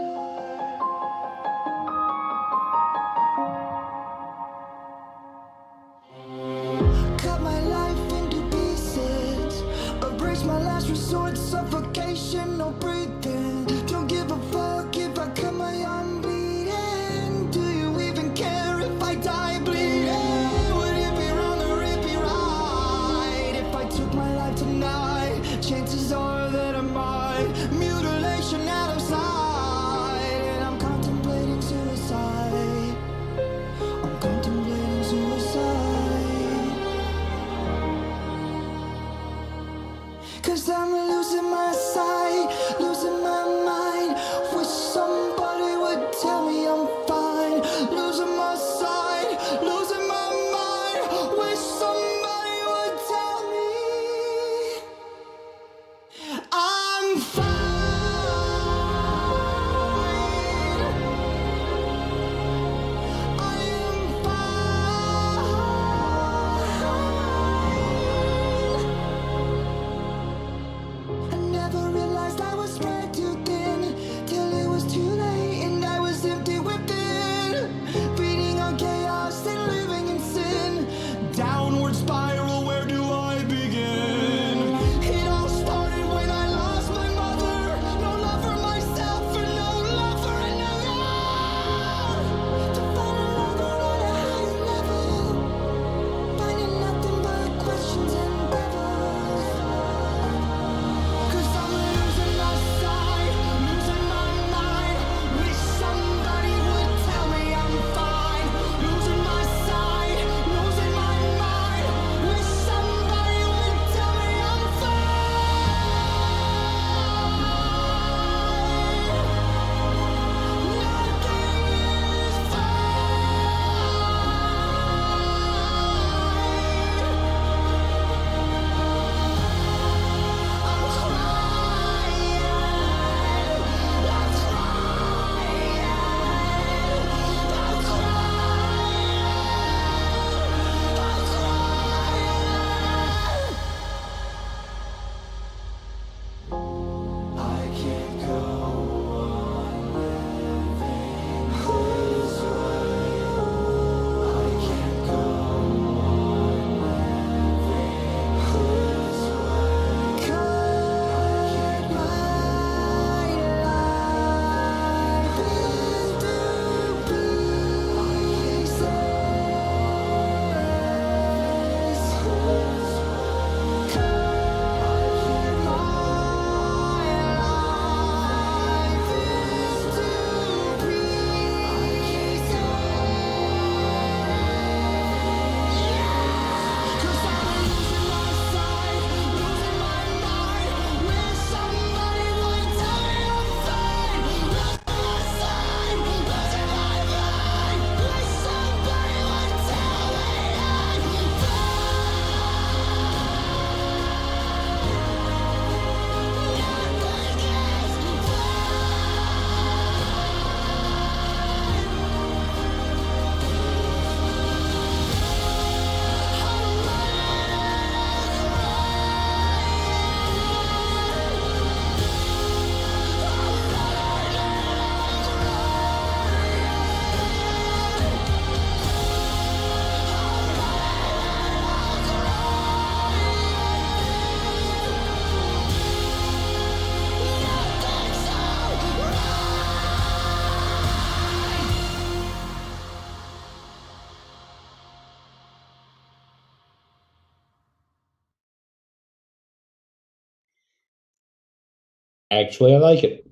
Actually, I like it.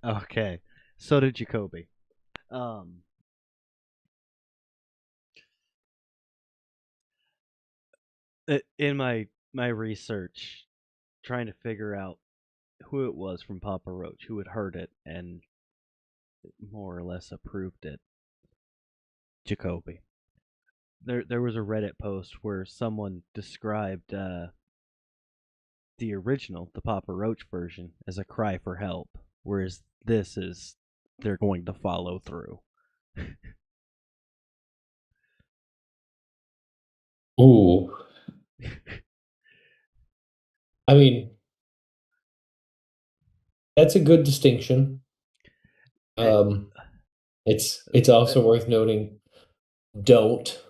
Okay, so did Jacoby. In my research, trying to figure out who it was from Papa Roach who had heard it and more or less approved it, Jacoby. There was a Reddit post where someone described the original, the Papa Roach version, as a cry for help, whereas this is they're going to follow through. Ooh. I mean, that's a good distinction. It's also worth noting, don't.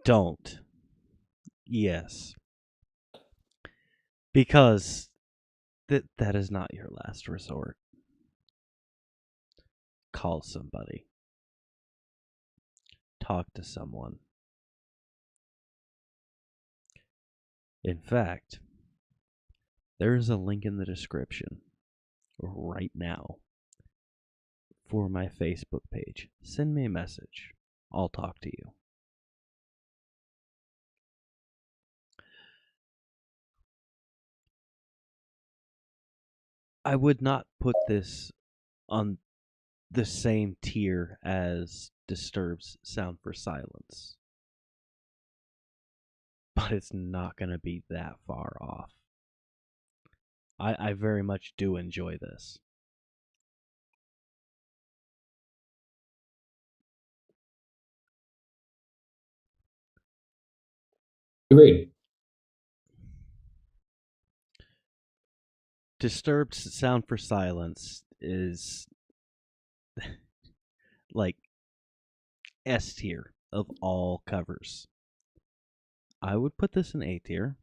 Don't. Yes. Because that is not your last resort. Call somebody. Talk to someone. In fact, there is a link in the description right now for my Facebook page. Send me a message. I'll talk to you. I would not put this on the same tier as Disturbed's Sound for Silence, but it's not going to be that far off. I very much do enjoy this. Agreed. Disturbed's Sound for Silence is like S tier of all covers. I would put this in A tier.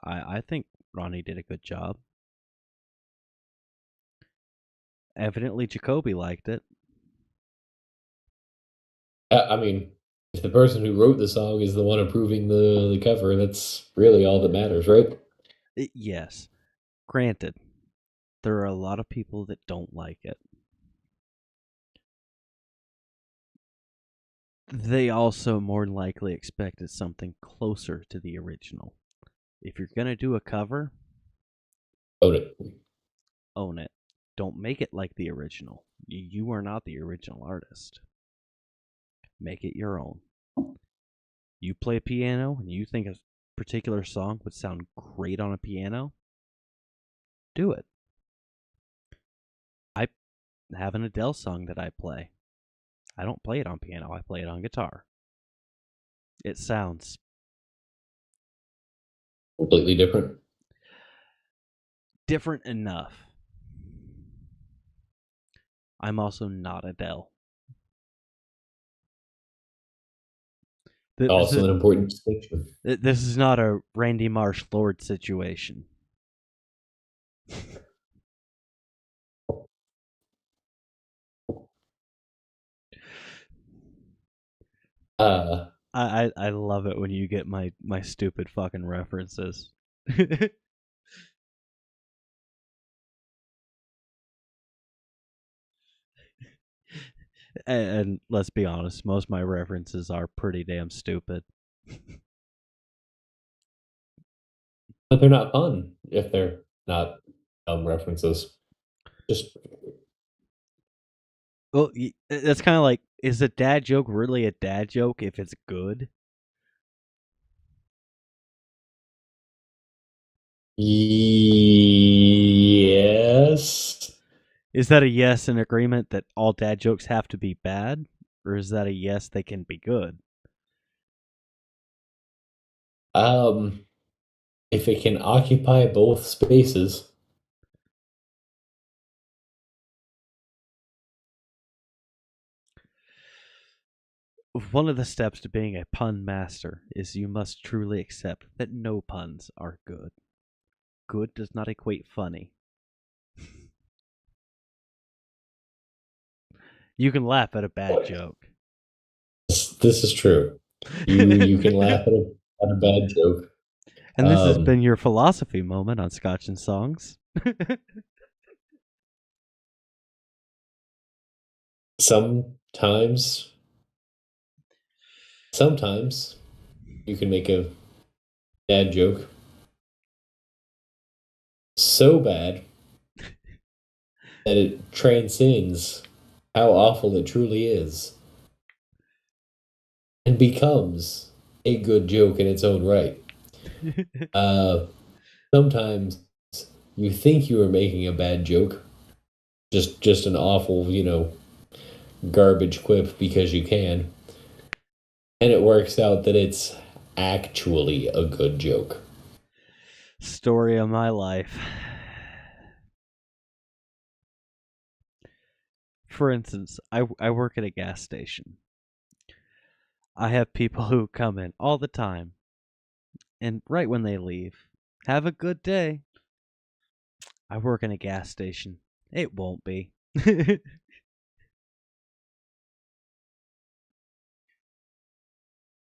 I think Ronnie did a good job. Evidently, Jacoby liked it. I mean, if the person who wrote the song is the one approving the cover, that's really all that matters, right? Yes. Granted, there are a lot of people that don't like it. They also more than likely expected something closer to the original. If you're going to do a cover, Own it. own it. Don't make it like the original. You are not the original artist. Make it your own. You play piano and you think a particular song would sound great on a piano, do it. I have an Adele song that I play. I don't play it on piano, I play it on guitar. It sounds Completely different. different enough. I'm also not Adele. Also an important distinction. This is not a Randy Marsh Lord situation. I love it when you get my stupid fucking references. And let's be honest, most of my references are pretty damn stupid. But they're not fun if they're not dumb references. Just Well, that's kind of like, is a dad joke really a dad joke if it's good? yes. Is that a yes in agreement that all dad jokes have to be bad? Or is that a yes, they can be good? If it can occupy both spaces. One of the steps to being a pun master is you must truly accept that no puns are good. Good does not equate funny. You can laugh at a bad joke. This is true. You can laugh at a bad joke. And this has been your philosophy moment on Scotch and Songs. Sometimes you can make a dad joke so bad that it transcends how awful it truly is and becomes a good joke in its own right. Sometimes you think you are making a bad joke, just an awful, garbage quip because you can, and it works out that it's actually a good joke. Story of my life. For instance, I work at a gas station. I have people who come in all the time, and right when they leave, have a good day. I work in a gas station. It won't be.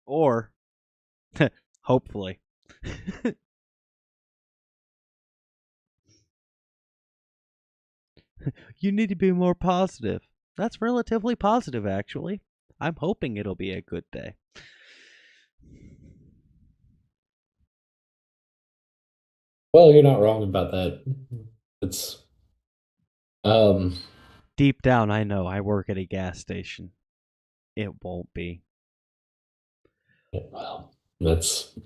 Or, hopefully. You need to be more positive. That's relatively positive, actually. I'm hoping it'll be a good day. Well, you're not wrong about that. It's Deep down, I know I work at a gas station. It won't be. well, that's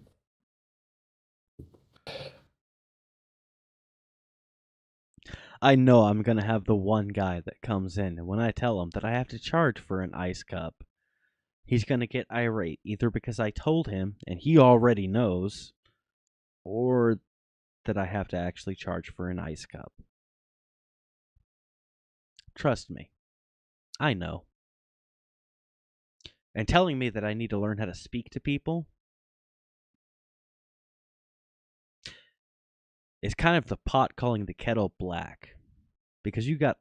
I know I'm going to have the one guy that comes in, and when I tell him that I have to charge for an ice cup, he's going to get irate, either because I told him and he already knows, or that I have to actually charge for an ice cup. Trust me, I know. And telling me that I need to learn how to speak to people is kind of the pot calling the kettle black. Because you got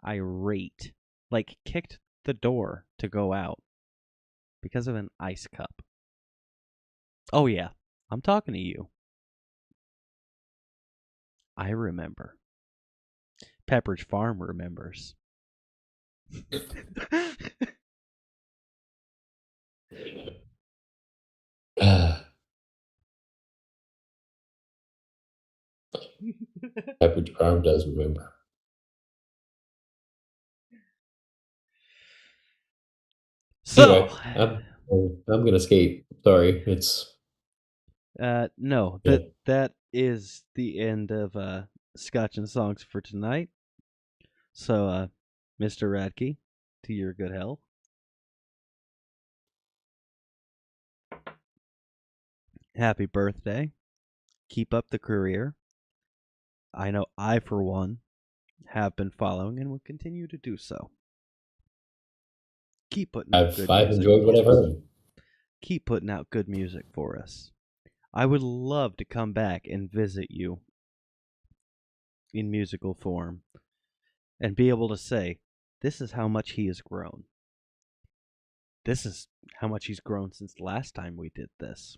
irate, like kicked the door to go out because of an ice cup. Oh yeah, I'm talking to you. I remember. Pepperidge Farm remembers. Pepperidge Farm does remember. So, Anyway, I'm gonna skate. Sorry, it's no, yeah. that is the end of Scotch and Songs for tonight. So, Mr. Radke, to your good health. Happy birthday. Keep up the career. I know I, for one, have been following and will continue to do so. Keep putting out good I've music enjoyed what for I've us. heard. Keep putting out good music for us. I would love to come back and visit you in musical form and be able to say, this is how much he has grown. This is how much he's grown since the last time we did this.